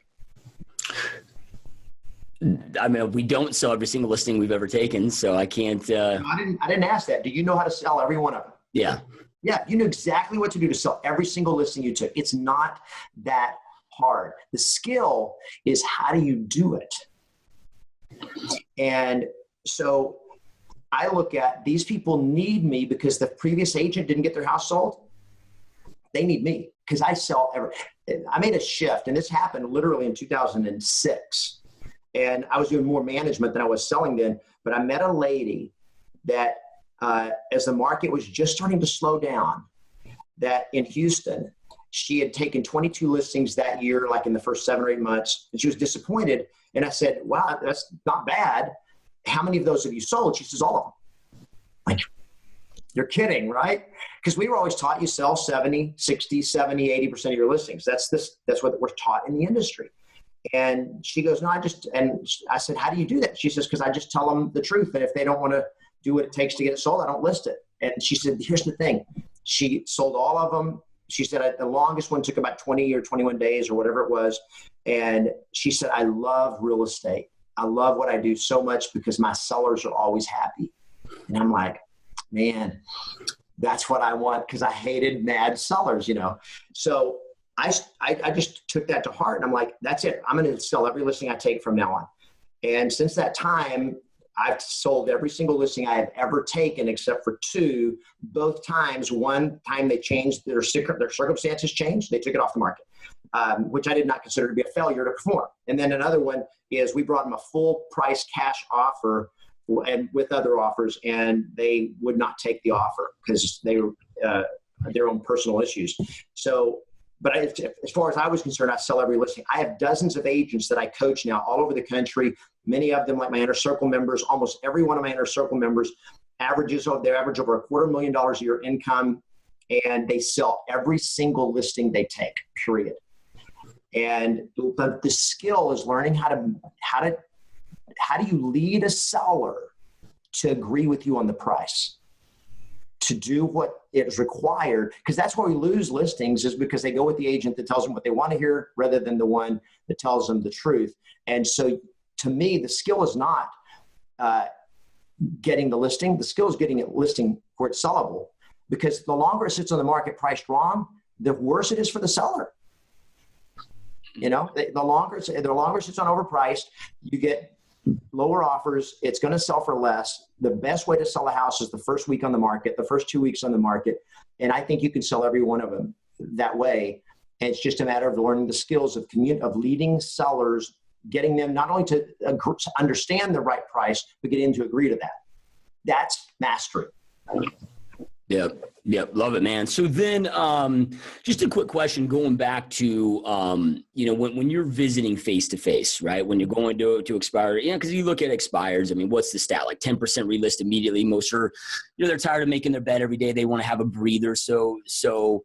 We don't sell every single listing we've ever taken, so I can't. No, I didn't ask that. Do you know how to sell every one of them? Yeah. Yeah, you know exactly what to do to sell every single listing you took. It's not that hard. The skill is how do you do it? And so I look at these people need me because the previous agent didn't get their house sold. They need me because I sell I made a shift, and this happened literally in 2006. And I was doing more management than I was selling then. But I met a lady that as the market was just starting to slow down, that in Houston, she had taken 22 listings that year, like in the first 7 or 8 months, and she was disappointed. And I said, wow, that's not bad. How many of those have you sold? She says, all of them. Like, you're kidding, right? Because we were always taught you sell 70, 60, 70, 80% of your listings. That's what we're taught in the industry. And she goes, no, and I said, how do you do that? She says, because I just tell them the truth. And if they don't want to do what it takes to get it sold, I don't list it. And she said, here's the thing. She sold all of them. She said the longest one took about 20 or 21 days or whatever it was. And she said, I love real estate. I love what I do so much because my sellers are always happy. And I'm like, man, that's what I want, because I hated mad sellers, So I just took that to heart, and I'm like, that's it. I'm going to sell every listing I take from now on. And since that time, I've sold every single listing I have ever taken except for 2. Both times, one time they changed their circumstances changed. They took it off the market, which I did not consider to be a failure to perform. And then another one is we brought them a full price cash offer and with other offers, and they would not take the offer because they were their own personal issues. So, but as far as I was concerned, I sell every listing. I have dozens of agents that I coach now all over the country. Many of them, like my inner circle members, almost every one of my inner circle members average over $250,000 a year income, and they sell every single listing they take, period. And the skill is learning how do you lead a seller to agree with you on the price, to do what is required, because that's where we lose listings, is because they go with the agent that tells them what they want to hear rather than the one that tells them the truth. And so to me, the skill is not getting the listing. The skill is getting it listing where it's sellable, because the longer it sits on the market priced wrong, the worse it is for the seller. The longer it sits on overpriced, you get lower offers. It's going to sell for less. The best way to sell a house is the first week on the market, the first 2 weeks on the market. And I think you can sell every one of them that way. And it's just a matter of learning the skills of leading sellers, getting them not only to understand the right price, but getting them to agree to that. That's mastery. Yep. Love it, man. So then just a quick question going back to, when you're visiting face-to-face, right? When you're going to expire, because you look at expires, I mean, what's the stat? Like 10% relist immediately. Most are, they're tired of making their bed every day. They want to have a breather. So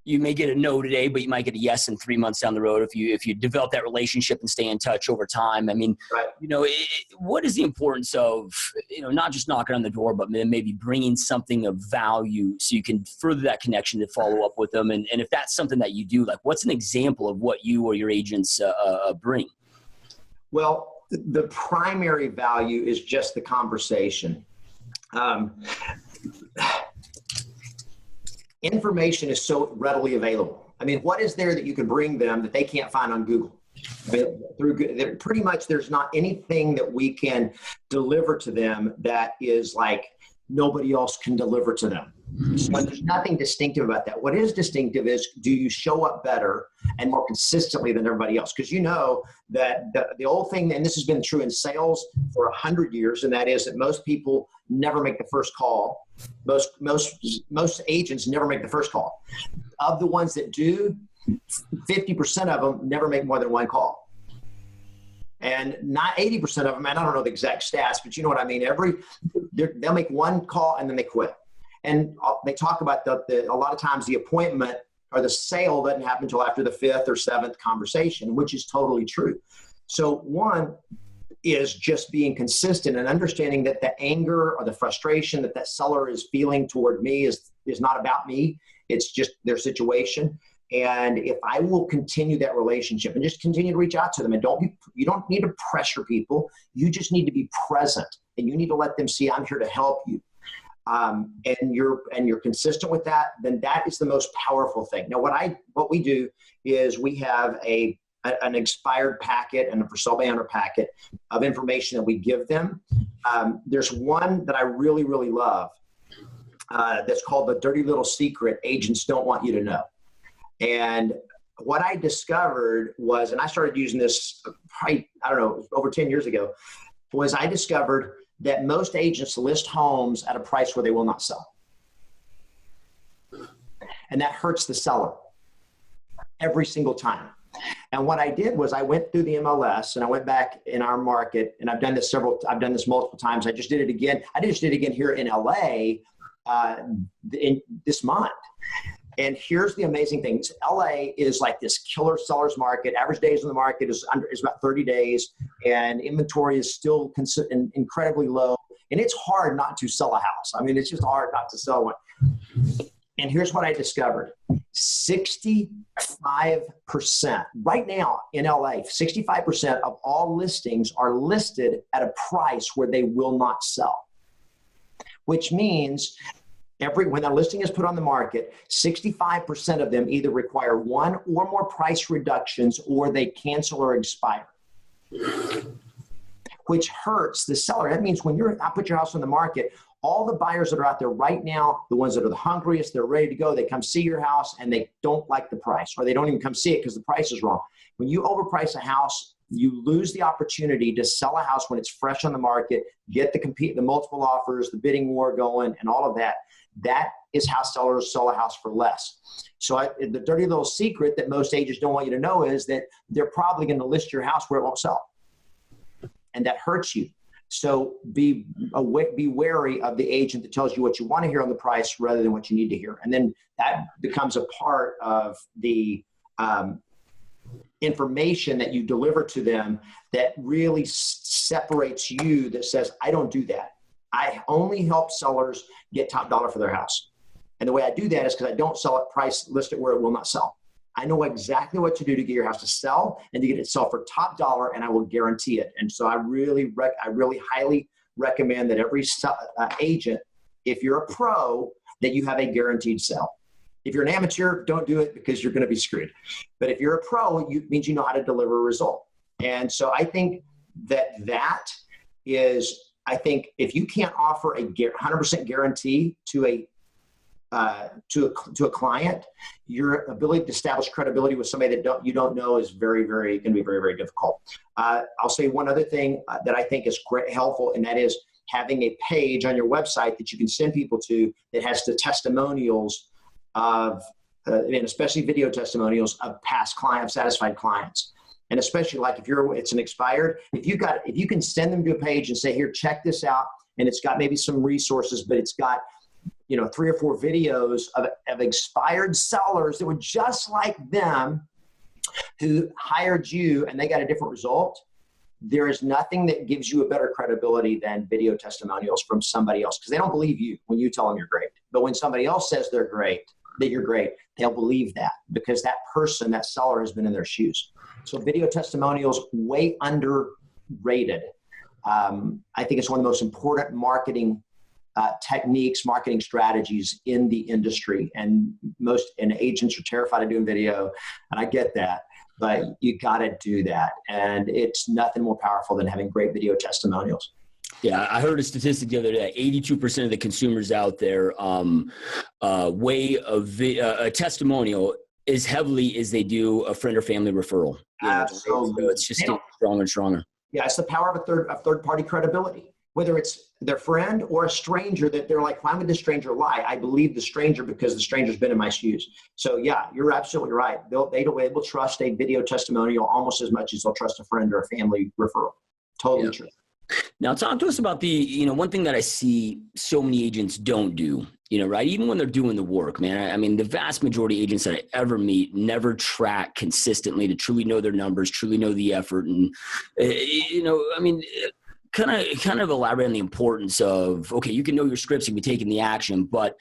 you may get a no today, but you might get a yes in 3 months down the road if you develop that relationship and stay in touch over time. I mean, right. What is the importance of, not just knocking on the door, but maybe bringing something of value so you can further that connection to follow up with them? And if that's something that you do, like what's an example of what you or your agents bring? Well, the primary value is just the conversation. Information is so readily available. I mean, what is there that you could bring them that they can't find on Google? Pretty much there's not anything that we can deliver to them that is like nobody else can deliver to them. So there's nothing distinctive about that. What is distinctive is, do you show up better and more consistently than everybody else? Because that the old thing, and this has been true in sales for 100 years, and that is that most people never make the first call. Most agents never make the first call. Of the ones that do, 50% of them never make more than one call. And not 80% of them, and I don't know the exact stats, but you know what I mean? They'll make one call and then they quit. And they talk about a lot of times the appointment or the sale doesn't happen until after the 5th or 7th conversation, which is totally true. So one is just being consistent and understanding that the anger or the frustration that seller is feeling toward me is not about me. It's just their situation. And if I will continue that relationship and just continue to reach out to them, and you don't need to pressure people. You just need to be present, and you need to let them see I'm here to help you. And you're consistent with that, then that is the most powerful thing. Now, what we do is we have an expired packet and a for sale by owner packet of information that we give them. There's one that I really, really love that's called The Dirty Little Secret Agents Don't Want You to Know. And what I discovered was, and I started using this probably, over 10 years ago, was I discovered that most agents list homes at a price where they will not sell. And that hurts the seller. every single time. And what I did was I went through the MLS and I went back in our market, and I've done this multiple times. I just did it again. I just did it again here in LA in this month. And here's the amazing thing. LA is like this killer seller's market. Average days on the market is about 30 days, and inventory is still incredibly low. And it's hard not to sell a house. I mean, it's just hard not to sell one. And here's what I discovered. 65% right now in LA, 65% of all listings are listed at a price where they will not sell, which means when a listing is put on the market, 65% of them either require one or more price reductions or they cancel or expire, which hurts the seller. That means when I put your house on the market, all the buyers that are out there right now, the ones that are the hungriest, they're ready to go, they come see your house and they don't like the price, or they don't even come see it because the price is wrong. When you overprice a house, you lose the opportunity to sell a house when it's fresh on the market, get the multiple offers, the bidding war going, and all of that. That is how sellers sell a house for less. So the dirty little secret that most agents don't want you to know is that they're probably going to list your house where it won't sell. And that hurts you. So be wary of the agent that tells you what you want to hear on the price rather than what you need to hear. And then that becomes a part of the information that you deliver to them that really separates you, that says, I don't do that. I only help sellers get top dollar for their house. And the way I do that is because I don't sell at list it where it will not sell. I know exactly what to do to get your house to sell and to get it to sell for top dollar, and I will guarantee it. And so I really highly recommend that every agent, if you're a pro, that you have a guaranteed sell. If you're an amateur, don't do it because you're going to be screwed. But if you're a pro, it means you know how to deliver a result. And so I think that is, I think if you can't offer a 100% guarantee to a client, your ability to establish credibility with somebody that you don't know is going to be very, very difficult. I'll say one other thing that I think is helpful, and that is having a page on your website that you can send people to that has the testimonials of, and especially video testimonials of past satisfied clients. And especially like it's an expired, if you can send them to a page and say, here, check this out. And it's got maybe some resources, but it's got 3 or 4 videos of expired sellers that were just like them who hired you and they got a different result. There is nothing that gives you a better credibility than video testimonials from somebody else, because they don't believe you when you tell them you're great. But when somebody else says that you're great, they'll believe that because that person, that seller, has been in their shoes. So video testimonials, way underrated. I think it's one of the most important marketing techniques, marketing strategies in the industry. And agents are terrified of doing video. And I get that, but you got to do that. And it's nothing more powerful than having great video testimonials. Yeah, I heard a statistic the other day. 82% of the consumers out there weigh a testimonial as heavily as they do a friend or family referral. Absolutely. So it's just getting stronger and stronger. Yeah, it's the power of third-party credibility. Whether it's their friend or a stranger that they're like, why would this stranger lie? I believe the stranger because the stranger's been in my shoes. So yeah, you're absolutely right. They will trust a video testimonial almost as much as they'll trust a friend or a family referral. Totally true. Now talk to us about the, one thing that I see so many agents don't do, right? Even when they're doing the work, man. I mean, the vast majority of agents that I ever meet never track consistently to truly know their numbers, truly know the effort. And, kind of elaborate on the importance of, okay, you can know your scripts, you can be taking the action, but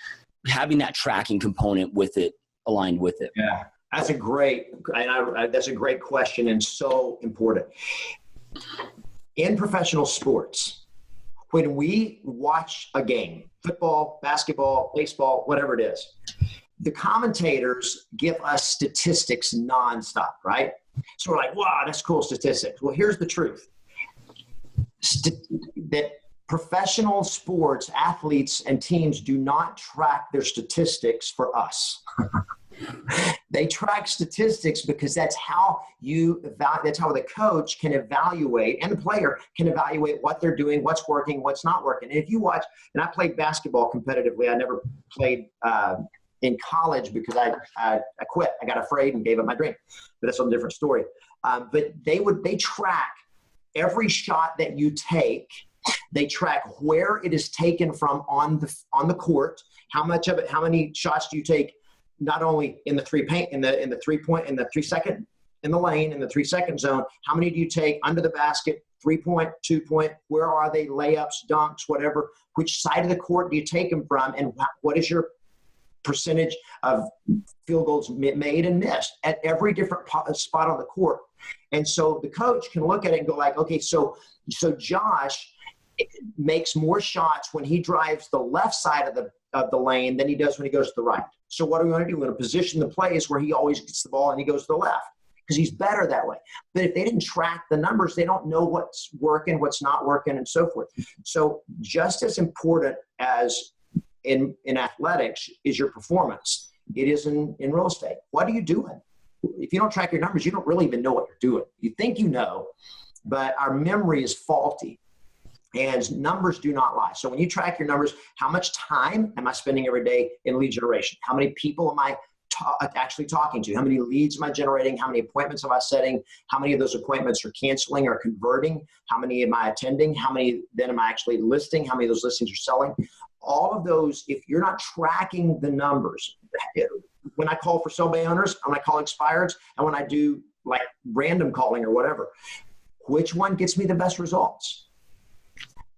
having that tracking component with it, aligned with it. Yeah, that's a great question and so important. In professional sports, when we watch a game, football, basketball, baseball, whatever it is, the commentators give us statistics nonstop, right? So we're like, wow, that's cool statistics. Well, here's the truth. That professional sports athletes and teams do not track their statistics for us. They track statistics because that's how the coach can evaluate and the player can evaluate what they're doing, what's working, what's not working. And if you watch, and I played basketball competitively, I never played in college because I quit. I got afraid and gave up my dream. But that's a different story. But they track every shot that you take. They track where it is taken from on the court. How much of it? How many shots do you take? Not only in the 3 second in the lane, in the 3 second zone. How many do you take under the basket? 3 point, 2 point. Where are they? Layups, dunks, whatever. Which side of the court do you take them from? And what is your percentage of field goals made and missed at every different spot on the court? And so the coach can look at it and go like, okay, so Josh makes more shots when he drives the left side of the lane than he does when he goes to the right. So what do we want to do? We want to position the plays where he always gets the ball and he goes to the left because he's better that way. But if they didn't track the numbers, they don't know what's working, what's not working, and so forth. So just as important as in athletics is your performance. It is in real estate. What are you doing? If you don't track your numbers, you don't really even know what you're doing. You think you know, but our memory is faulty. And numbers do not lie. So when you track your numbers, how much time am I spending every day in lead generation? How many people am I actually talking to? How many leads am I generating? How many appointments am I setting? How many of those appointments are canceling or converting? How many am I attending? How many then am I actually listing? How many of those listings are selling? All of those, if you're not tracking the numbers, when I call for sale by owners, when I call expireds, and when I do like random calling or whatever, which one gets me the best results?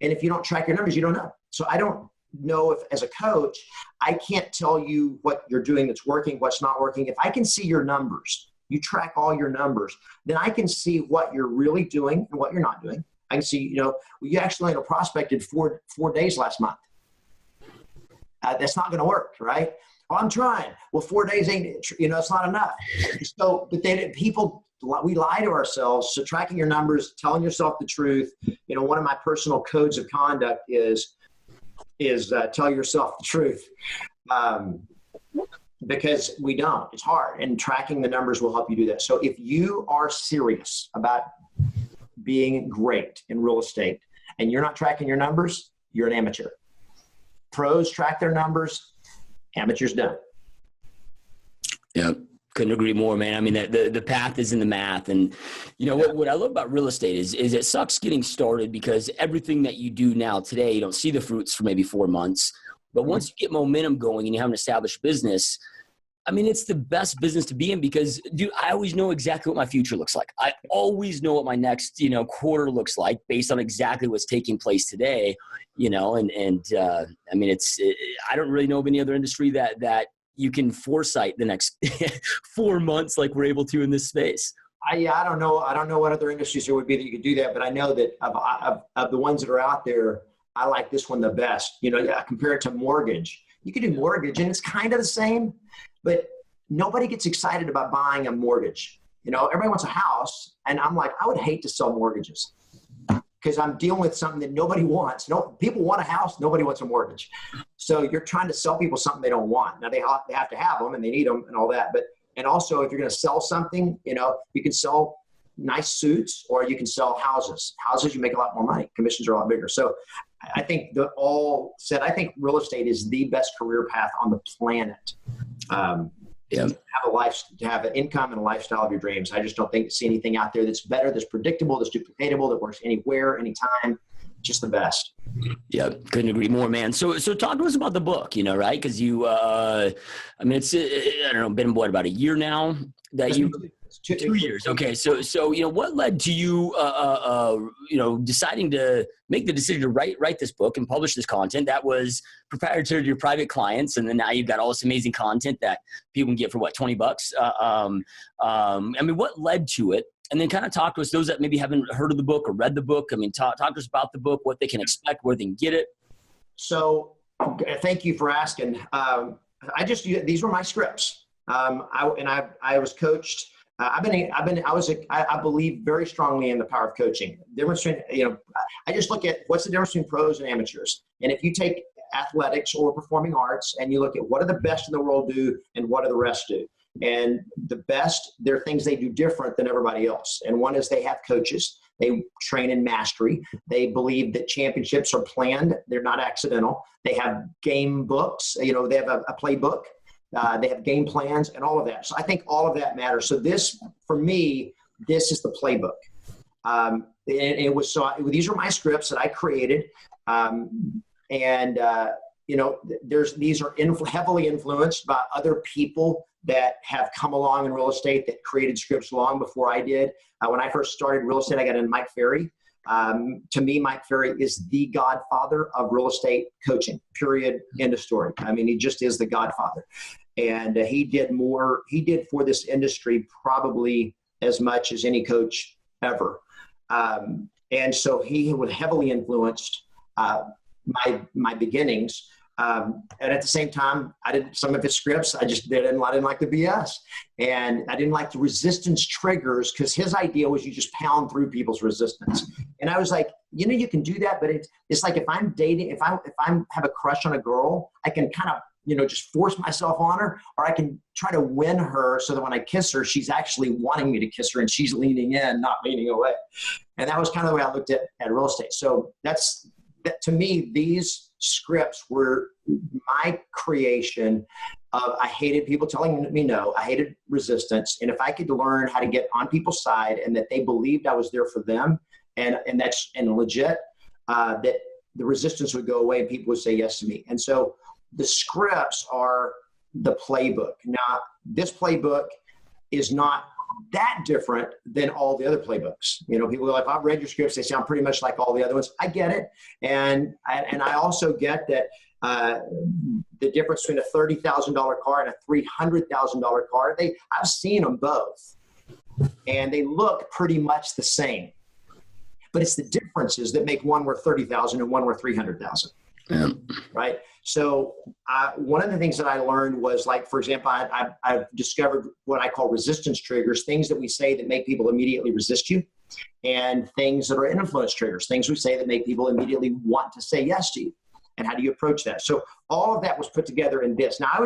And if you don't track your numbers, you don't know. So I don't know if, as a coach, I can't tell you what you're doing that's working, what's not working. If I can see your numbers, you track all your numbers, then I can see what you're really doing and what you're not doing. I can see, you actually prospected four days last month. That's not going to work, right? Well, I'm trying. Well, 4 days ain't, it's not enough. So, but then we lie to ourselves. So tracking your numbers, telling yourself the truth. One of my personal codes of conduct is tell yourself the truth. Because we don't. It's hard. And tracking the numbers will help you do that. So if you are serious about being great in real estate and you're not tracking your numbers, you're an amateur. Pros track their numbers. Amateurs don't. Yeah. Couldn't agree more, man. I mean, the path is in the math. And what I love about real estate is it sucks getting started because everything that you do now today, you don't see the fruits for maybe 4 months. But once you get momentum going and you have an established business, I mean, it's the best business to be in because, dude, I always know exactly what my future looks like. I always know what my next, quarter looks like based on exactly what's taking place today, I mean, I don't really know of any other industry that you can foresight the next 4 months like we're able to in this space. I don't know what other industries there would be that you could do that, but I know that of the ones that are out there, I like this one the best. Compare it to mortgage. You could do mortgage and it's kind of the same, but nobody gets excited about buying a mortgage. Everybody wants a house, and I'm like, I would hate to sell mortgages because I'm dealing with something that nobody wants. People want a house, nobody wants a mortgage. So you're trying to sell people something they don't want. Now they have to have them and they need them and all that. And also if you're going to sell something, you can sell nice suits or you can sell houses. Houses, you make a lot more money. Commissions are a lot bigger. So I think I think real estate is the best career path on the planet. To have an income and a lifestyle of your dreams. I just don't see anything out there that's better, that's predictable, that's duplicatable, that works anywhere, anytime. Just the best. Yeah, couldn't agree more, man. So talk to us about the book, right? Because you, it's I don't know, been about a year now that you. 2 years. Okay. So, what led to you, deciding to make the decision to write this book and publish this content that was proprietary to your private clients. And then now you've got all this amazing content that people can get for what, $20? What led to it? And then kind of talk to us, those that maybe haven't heard of the book or read the book. Talk to us about the book, what they can expect, where they can get it. So thank you for asking. These were my scripts. I was coached. I believe very strongly in the power of coaching. I just look at what's the difference between pros and amateurs. And if you take athletics or performing arts and you look at what do the best in the world do and what do the rest do? And the best, there are things they do different than everybody else. And one is they have coaches. They train in mastery. They believe that championships are planned. They're not accidental. They have game books. They have a playbook. They have game plans and all of that. So I think all of that matters. So this, for me, this is the playbook. These are my scripts that I created. These are heavily influenced by other people that have come along in real estate that created scripts long before I did. When I first started real estate, I got into Mike Ferry. To me, Mike Ferry is the godfather of real estate coaching, period, end of story. I mean, he just is the godfather. And he did for this industry probably as much as any coach ever. And so he would heavily influenced my beginnings. And at the same time, I did some of his scripts. I didn't like the BS, and I didn't like the resistance triggers, because his idea was you just pound through people's resistance. And I was like, you can do that, but it's like if I'm dating, if I have a crush on a girl, I can kind of just force myself on her, or I can try to win her so that when I kiss her, she's actually wanting me to kiss her and she's leaning in, not leaning away. And that was kind of the way I looked at real estate. So that to me, these scripts were my creation of, I hated people telling me no. I hated resistance. And if I could learn how to get on people's side and that they believed I was there for them and legit, that the resistance would go away and people would say yes to me. And so the scripts are the playbook. Now, this playbook is not that different than all the other playbooks. People go, if I've read your scripts, they sound pretty much like all the other ones. I get it. And I also get that the difference between a $30,000 car and a $300,000 car, I've seen them both. And they look pretty much the same. But it's the differences that make one worth $30,000 and one worth $300,000. Yeah. Right. So one of the things that I learned was, like, for example, I've discovered what I call resistance triggers, things that we say that make people immediately resist you, and things that are influence triggers, things we say that make people immediately want to say yes to you. And how do you approach that? So all of that was put together in this. Now I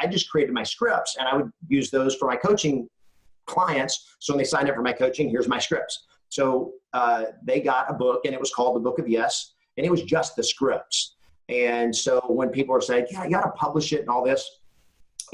just created my scripts, and I would use those for my coaching clients. So when they signed up for my coaching, here's my scripts. So they got a book, and it was called The Book of Yes, and it was just the scripts. And so when people are saying, yeah, you got to publish it and all this.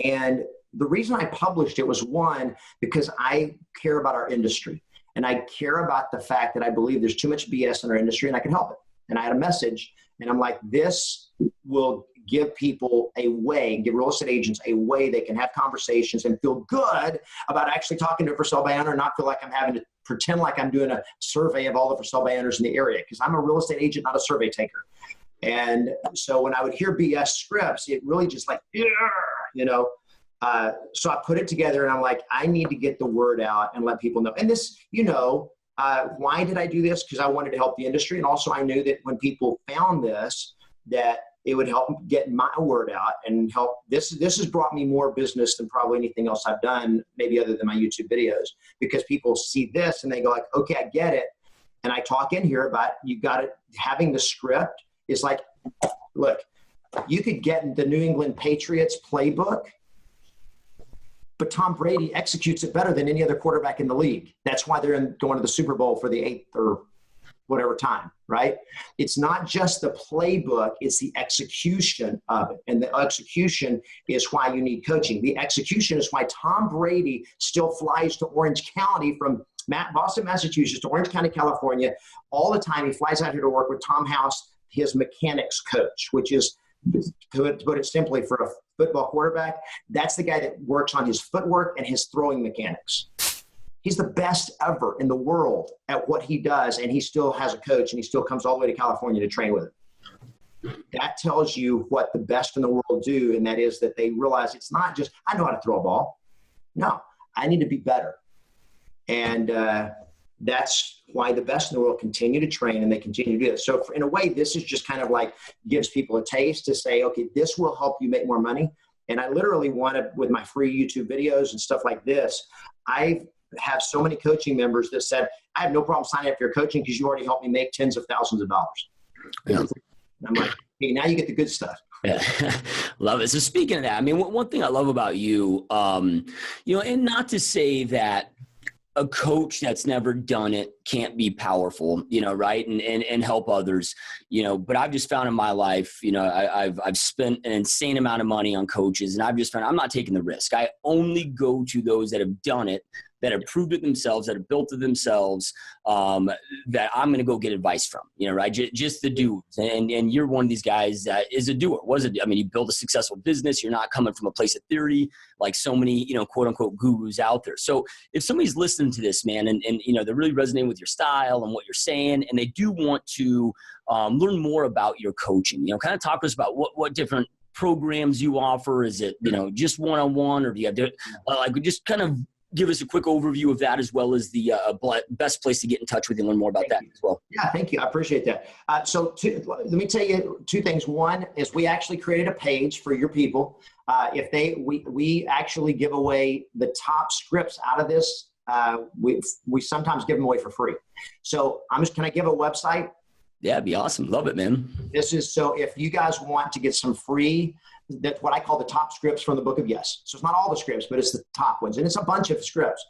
And the reason I published it was, one, because I care about our industry, and I care about the fact that I believe there's too much BS in our industry and I can help it. And I had a message, and I'm like, this will give people a way, give real estate agents a way they can have conversations and feel good about actually talking to a for sale by owner, and not feel like I'm having to pretend like I'm doing a survey of all the for sale by owners in the area, because I'm a real estate agent, not a survey taker. And so when I would hear BS scripts, it really just like, so I put it together, and I'm like, I need to get the word out and let people know. And this, why did I do this? Because I wanted to help the industry. And also I knew that when people found this, that it would help get my word out and help. This has brought me more business than probably anything else I've done, maybe other than my YouTube videos, because people see this and they go like, okay, I get it. And I talk in here about, you got it. Having the script is like, look, you could get the New England Patriots playbook, but Tom Brady executes it better than any other quarterback in the league. That's why they're going to the Super Bowl for the 8th or whatever time, right? It's not just the playbook, it's the execution of it. And the execution is why you need coaching. The execution is why Tom Brady still flies to Orange County from Boston, Massachusetts to Orange County, California all the time. He flies out here to work with Tom House, his mechanics coach, which is, to put it simply, for a football quarterback, that's the guy that works on his footwork and his throwing mechanics. He's the best ever in the world at what he does, and he still has a coach, and he still comes all the way to California to train with him. That tells you what the best in the world do, and that is that they realize it's not just, I know how to throw a ball. No, I need to be better. And that's why the best in the world continue to train, and they continue to do it. So in a way, this is just kind of like gives people a taste to say, okay, this will help you make more money. And I literally wanted, with my free YouTube videos and stuff like this, I have so many coaching members that said, I have no problem signing up for your coaching because you already helped me make tens of thousands of dollars. Yeah. And I'm like, hey, now you get the good stuff. Yeah. Love it. So speaking of that, I mean, one thing I love about you, and not to say that a coach that's never done it can't be powerful, right? And help others, but I've just found in my life, I've spent an insane amount of money on coaches, and I've just found I'm not taking the risk. I only go to those that have done it, that have proved it themselves, that have built it themselves, that I'm going to go get advice from, right? Just the dudes. And you're one of these guys that is a doer. You built a successful business. You're not coming from a place of theory like so many, quote unquote gurus out there. So if somebody's listening to this, man, and they're really resonating with your style and what you're saying, and they do want to learn more about your coaching, kind of talk to us about what different programs you offer. Is it, just one-on-one, or do you have just kind of give us a quick overview of that, as well as the best place to get in touch with you and learn more about that as well. Yeah, thank you. I appreciate that. Let me tell you two things. One is we actually created a page for your people. We actually give away the top scripts out of this. We sometimes give them away for free. So can I give a website? Yeah, it'd be awesome. Love it, man. So if you guys want to get some free, that's what I call the top scripts from the Book of Yes. So it's not all the scripts, but it's the top ones. And it's a bunch of scripts.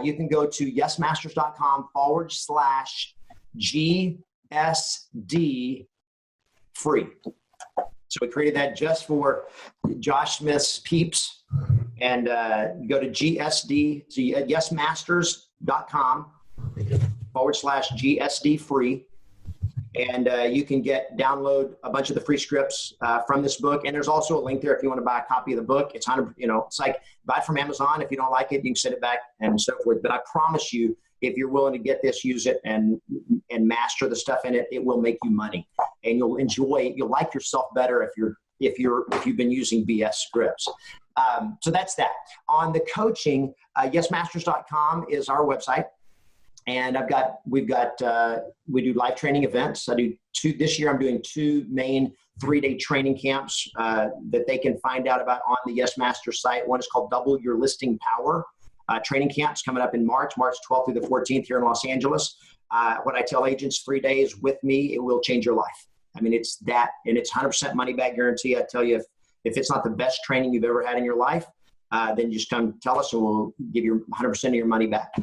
You can go to yesmasters.com/GSD free. So we created that just for Josh Smith's peeps. And go to GSD, so yesmasters.com/GSD free. And you can download a bunch of the free scripts from this book. And there's also a link there if you want to buy a copy of the book. It's it's like buy it from Amazon. If you don't like it, you can send it back and so forth. But I promise you, if you're willing to get this, use it, and master the stuff in it, it will make you money, and you'll enjoy it. You'll like yourself better if you've been using BS scripts. So that's that. On the coaching, yesmasters.com is our website. And we do live training events. This year I'm doing 2 main 3-day training camps that they can find out about on the Yes Master site. One is called Double Your Listing Power. Training camps coming up in March 12th through the 14th here in Los Angeles. What I tell agents, 3 days with me, it will change your life. It's that, and it's 100% money back guarantee. I tell you, if it's not the best training you've ever had in your life, then just come tell us and we'll give you 100% of your money back.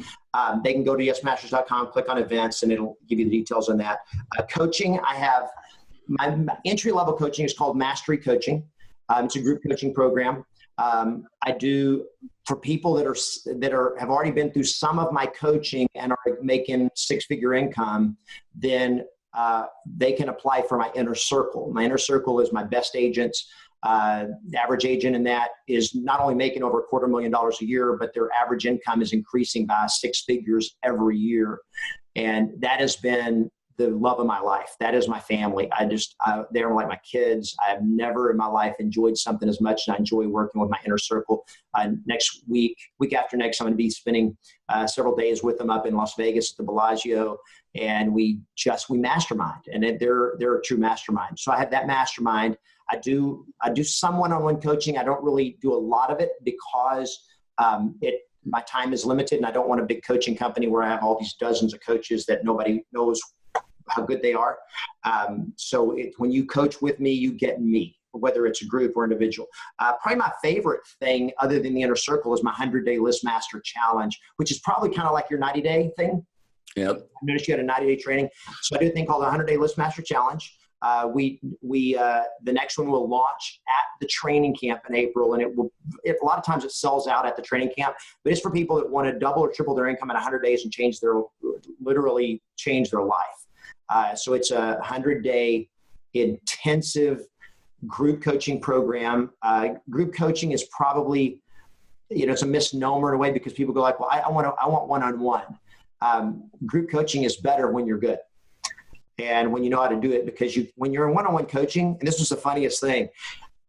They can go to yesmasters.com, click on events, and it'll give you the details on that. Coaching, I have my entry-level coaching is called Mastery Coaching. It's a group coaching program. I do for people that have already been through some of my coaching and are making 6-figure income. Then they can apply for my inner circle. My inner circle is my best agents. The average agent in that is not only making over $250,000 a year, but their average income is increasing by 6 figures every year. And that has been the love of my life. That is my family. They're like my kids. I have never in my life enjoyed something as much, and I enjoy working with my inner circle. Next week after next, I'm going to be spending several days with them up in Las Vegas at the Bellagio, and we mastermind, and they're a true mastermind. So I have that mastermind. I do some one-on-one coaching. I don't really do a lot of it because my time is limited, and I don't want a big coaching company where I have all these dozens of coaches that nobody knows how good they are. So when you coach with me, you get me, whether it's a group or individual. Probably my favorite thing other than the inner circle is my 100-day List Master Challenge, which is probably kind of like your 90-day thing. Yep. I noticed you had a 90-day training. So I do a thing called the 100-day List Master Challenge. The next one will launch at the training camp in April, and a lot of times it sells out at the training camp, but it's for people that want to double or triple their income in 100 days and literally change their life. So it's a 100-day intensive group coaching program. Group coaching is probably, it's a misnomer in a way because people go like, well, I want one-on-one. Group coaching is better when you're good. And when you know how to do it, because when you're in one-on-one coaching, and this was the funniest thing,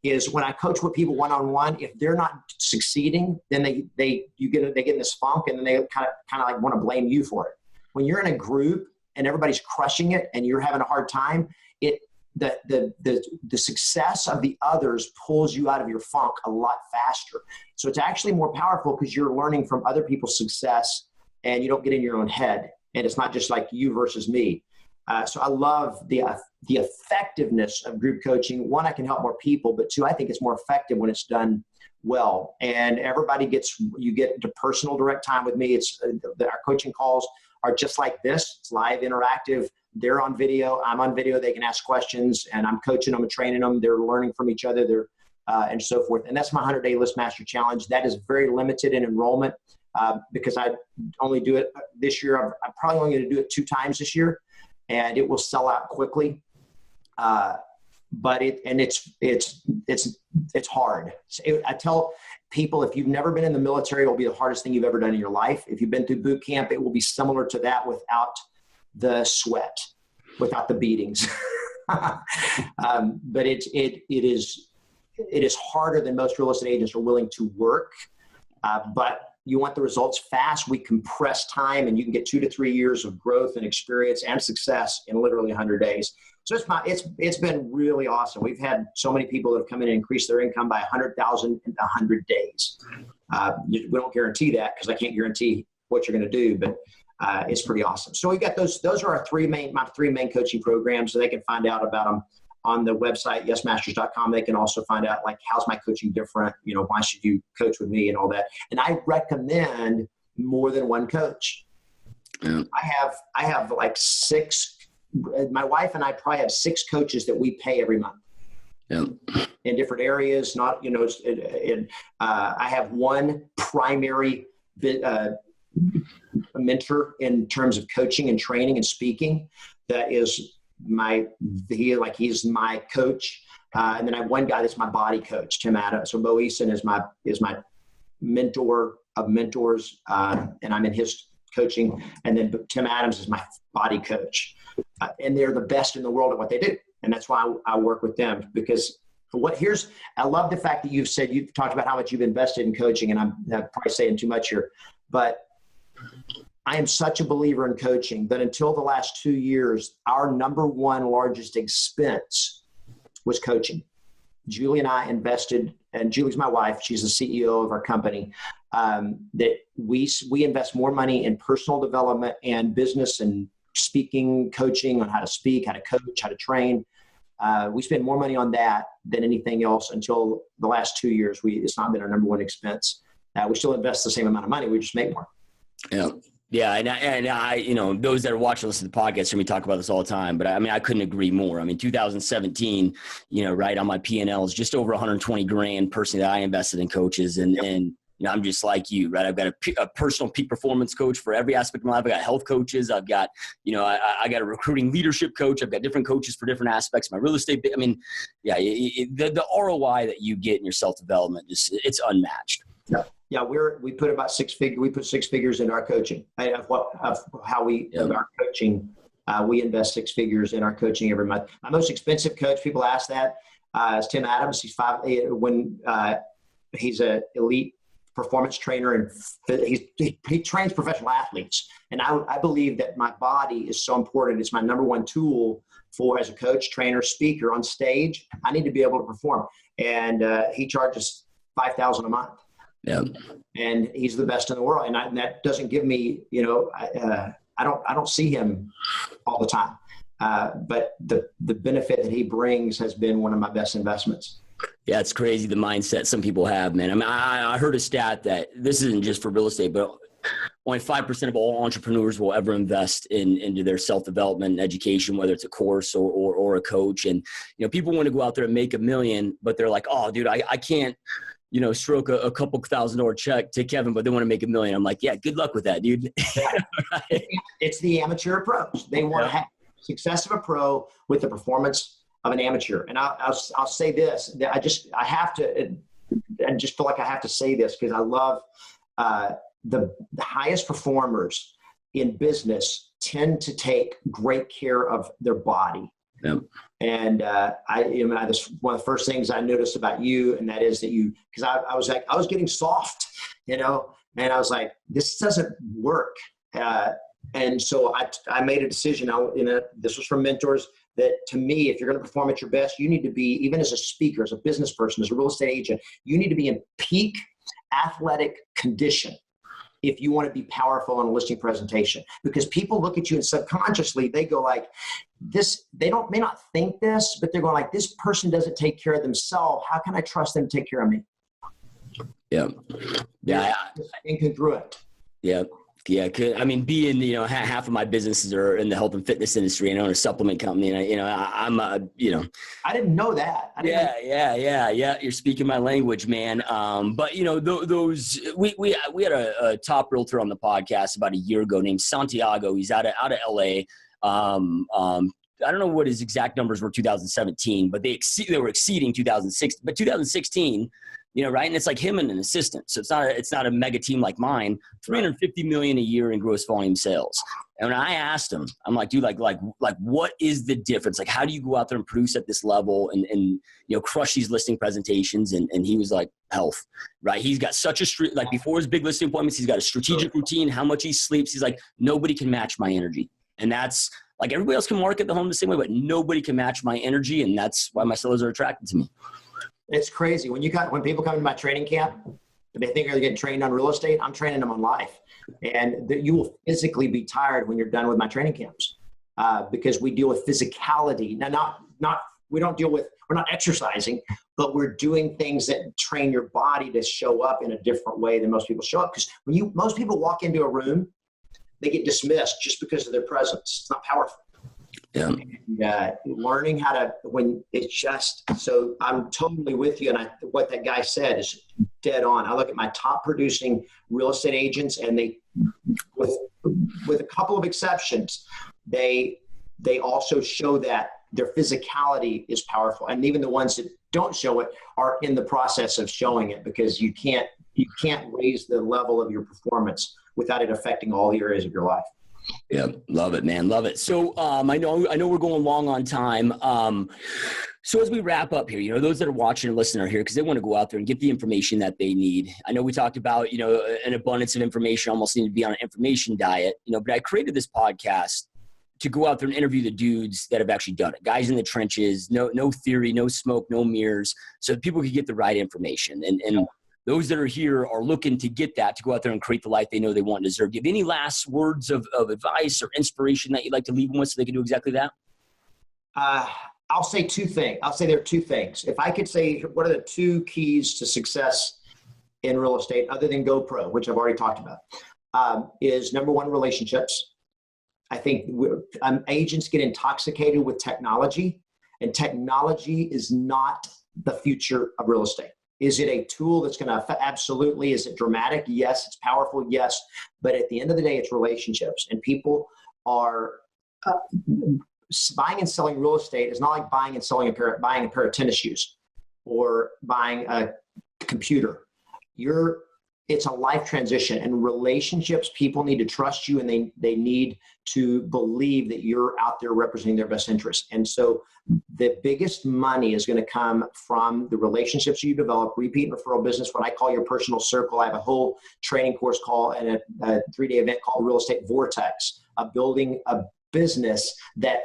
is when I coach with people one-on-one, if they're not succeeding, then they get in this funk, and then they kind of like want to blame you for it. When you're in a group and everybody's crushing it and you're having a hard time, the success of the others pulls you out of your funk a lot faster. So it's actually more powerful because you're learning from other people's success and you don't get in your own head. And it's not just like you versus me. So I love the effectiveness of group coaching. One, I can help more people, but two, I think it's more effective when it's done well. And you get to personal direct time with me. Our coaching calls are just like this. It's live, interactive. They're on video. I'm on video. They can ask questions, and I'm coaching them and training them. They're learning from each other. And so forth. And that's my 100-day List Master Challenge. That is very limited in enrollment because I only do it this year. I'm probably only going to do it 2 times this year, and it will sell out quickly. But it's hard. I tell people, if you've never been in the military, it will be the hardest thing you've ever done in your life. If you've been through boot camp, it will be similar to that without the sweat, without the beatings. But it is harder than most real estate agents are willing to work. But you want the results fast. We compress time, and you can get 2 to 3 years of growth and experience and success in literally 100 days. So it's been really awesome. We've had so many people that have come in and increased their income by 100,000 in 100 days. We don't guarantee that because I can't guarantee what you're going to do, but it's pretty awesome. So we've got those are my 3 main coaching programs. So they can find out about them on the website, yesmasters.com. They can also find out, like, how's my coaching different? Why should you coach with me and all that? And I recommend more than one coach. Yeah. I have like 6, my wife and I probably have 6 coaches that we pay every month. Yeah. In different areas. I have one primary mentor in terms of coaching and training and speaking. That is he's my coach. And then I have one guy that's my body coach, Tim Adams. So Bo Eason is my mentor of mentors. And I'm in his coaching. And then Tim Adams is my body coach. And they're the best in the world at what they do. And that's why I work with them, because I love the fact that you've talked about how much you've invested in coaching, and I'm probably saying too much here, but I am such a believer in coaching that until the last 2 years, our number one largest expense was coaching. Julie and I invested, and Julie's my wife. She's the CEO of our company. That we invest more money in personal development and business and speaking, coaching on how to speak, how to coach, how to train. We spend more money on that than anything else until the last 2 years. It's not been our number one expense. We still invest the same amount of money. We just make more. Yeah. Yeah. And I, those that are watching, listen to the podcast, hear me talk about this all the time, but I couldn't agree more. 2017, right on my P&L is just over 120 grand personally that I invested in coaches. And I'm just like you, right? I've got a personal peak performance coach for every aspect of my life. I got health coaches. I've got, I got a recruiting leadership coach. I've got different coaches for different aspects. My real estate. The ROI that you get in your self-development, it's unmatched. Yeah. Yeah, we put about 6 figures. We put 6 figures in our coaching. Of our coaching. We invest 6 figures in our coaching every month. My most expensive coach, people ask that, is Tim Adams. He's he's an elite performance trainer, and he trains professional athletes. And I believe that my body is so important. It's my number one tool as a coach, trainer, speaker on stage. I need to be able to perform, and he charges $5,000 a month. Yeah, and he's the best in the world, and that doesn't give me, I don't see him all the time, but the benefit that he brings has been one of my best investments. Yeah, it's crazy the mindset some people have, man. I heard a stat that this isn't just for real estate, but only 5% of all entrepreneurs will ever invest into their self-development and education, whether it's a course or a coach. And people want to go out there and make $1 million, but they're like, oh, dude, I can't. Stroke a couple $1,000 check to Kevin, but they want to make $1 million. I'm like, yeah, good luck with that, dude. Right. It's the amateur approach. They want to have success of a pro with the performance of an amateur. And I'll say this, I just feel like I have to say this because I love the highest performers in business tend to take great care of their body. Yep. And that's one of the first things I noticed about you, and that is that because I was getting soft, and I was like, this doesn't work. And so I made a decision. This was from mentors that, to me, if you're going to perform at your best, you need to be, even as a speaker, as a business person, as a real estate agent, you need to be in peak athletic condition if you want to be powerful in a listing presentation, because people look at you and subconsciously they go like this, may not think this, but they're going like, this person doesn't take care of themselves. How can I trust them to take care of me? Yeah. Yeah. Incongruent. Yeah. Yeah. I mean, being, half of my businesses are in the health and fitness industry, and I own a supplement company, and I'm I didn't know that. Yeah. You're speaking my language, man. But those, we had a top realtor on the podcast about a year ago named Santiago. He's out of LA. I don't know what his exact numbers were 2017, but they were exceeding 2016, but 2016, right? And it's like him and an assistant. So it's not a mega team like mine, 350 million a year in gross volume sales. And when I asked him, I'm like, dude, like what is the difference? Like, how do you go out there and produce at this level and crush these listing presentations? And he was like, health, right? He's got such like before his big listing appointments, he's got a strategic routine, how much he sleeps. He's like, nobody can match my energy. And that's like, everybody else can market the home the same way, but nobody can match my energy. And that's why my sellers are attracted to me. It's crazy. When people come to my training camp, they think they're getting trained on real estate. I'm training them on life. And you will physically be tired when you're done with my training camps because we deal with physicality. Now, we're not exercising, but we're doing things that train your body to show up in a different way than most people show up. Because most people walk into a room, they get dismissed just because of their presence. It's not powerful. Yeah. And, learning how to, so I'm totally with you. And what that guy said is dead on. I look at my top producing real estate agents, and they, with a couple of exceptions, they also show that their physicality is powerful. And even the ones that don't show it are in the process of showing it, because you can't raise the level of your performance without it affecting all the areas of your life. Yeah. Love it, man. Love it. So, I know we're going long on time. So as we wrap up here, those that are watching and listening are here because they want to go out there and get the information that they need. I know we talked about, an abundance of information, almost need to be on an information diet, but I created this podcast to go out there and interview the dudes that have actually done it. Guys in the trenches, no theory, no smoke, no mirrors, so that people can get the right information. And those that are here are looking to get that, to go out there and create the life they know they want and deserve. Do you have any last words of advice or inspiration that you'd like to leave them with so they can do exactly that? I'll say two things. I'll say there are two things. If I could say, what are the two keys to success in real estate other than GoPro, which I've already talked about, is number one, relationships. I think agents get intoxicated with technology, and technology is not the future of real estate. Is it a tool that's going to absolutely, is it dramatic? Yes. It's powerful. Yes. But at the end of the day, it's relationships, and people are buying and selling real estate is not like buying and selling buying a pair of tennis shoes or buying a computer. It's a life transition, and relationships, people need to trust you, and they need to believe that you're out there representing their best interests. And so the biggest money is going to come from the relationships you develop, repeat and referral business, what I call your personal circle. I have a whole training course and a 3-day event called Real Estate Vortex, of building a business that,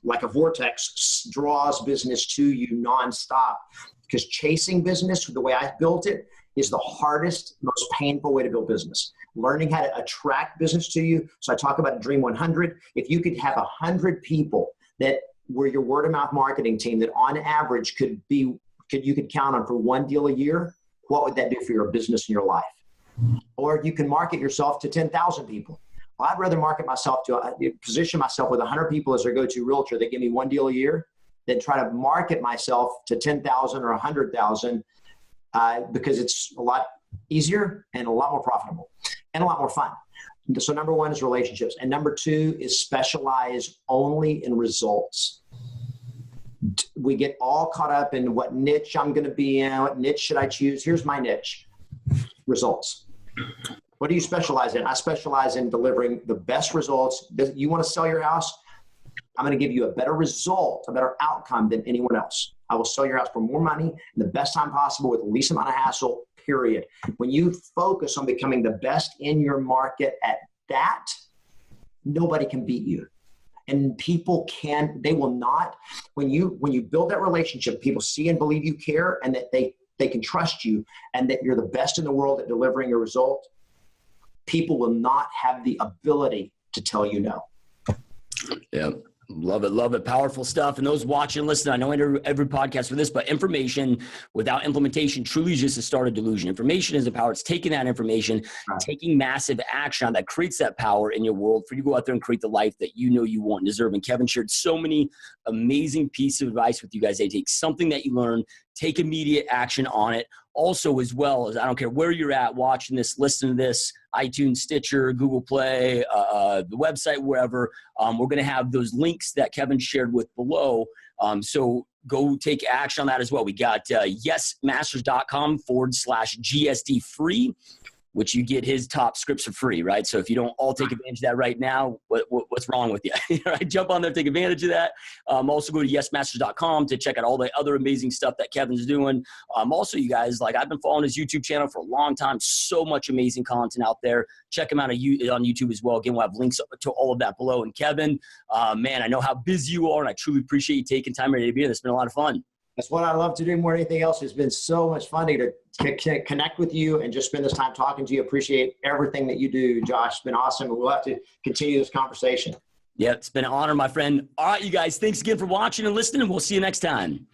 like a vortex, draws business to you nonstop. Because chasing business, the way I built it, is the hardest, most painful way to build business. Learning how to attract business to you. So I talk about Dream 100. If you could have 100 people that were your word of mouth marketing team that on average you could count on for one deal a year, what would that do for your business and your life? Or you can market yourself to 10,000 people. Well, I'd rather market myself position myself with 100 people as their go-to realtor that give me one deal a year than try to market myself to 10,000 or 100,000. Because it's a lot easier and a lot more profitable and a lot more fun. So number one is relationships. And number two is specialize only in results. We get all caught up in what niche I'm going to be in, what niche should I choose? Here's my niche: results. What do you specialize in? I specialize in delivering the best results. You want to sell your house? I'm going to give you a better result, a better outcome than anyone else. I will sell your house for more money in the best time possible with the least amount of hassle, period. When you focus on becoming the best in your market at that, nobody can beat you. And they will not, when you build that relationship, people see and believe you care, and that they can trust you, and that you're the best in the world at delivering a result. people will not have the ability to tell you no. Yeah. Love it. Love it. Powerful stuff. And those watching and listening, I know I enter every podcast for this, but information without implementation truly is just a start of delusion. Information is the power. It's taking that information, taking massive action on that creates that power in your world for you to go out there and create the life that you know you want and deserve. And Kevin shared so many amazing pieces of advice with you guys. They take something that you learn, take immediate action on it. Also, as well as, I don't care where you're at watching this, listening to this, iTunes, Stitcher, Google Play, the website, wherever, we're going to have those links that Kevin shared with below. So go take action on that as well. We got yesmasters.com/GSD free, which you get his top scripts for free, right? So if you don't all take advantage of that right now, what's wrong with you? Right? Jump on there, take advantage of that. Also go to yesmasters.com to check out all the other amazing stuff that Kevin's doing. Also, you guys, like I've been following his YouTube channel for a long time. So much amazing content out there. Check him out on YouTube as well. Again, we'll have links to all of that below. And Kevin, man, I know how busy you are, and I truly appreciate you taking time to be here. It's been a lot of fun. That's what I love to do more than anything else. It's been so much fun to connect with you and just spend this time talking to you. Appreciate everything that you do, Josh. It's been awesome. And we'll have to continue this conversation. Yeah, it's been an honor, my friend. All right, you guys, thanks again for watching and listening, and we'll see you next time.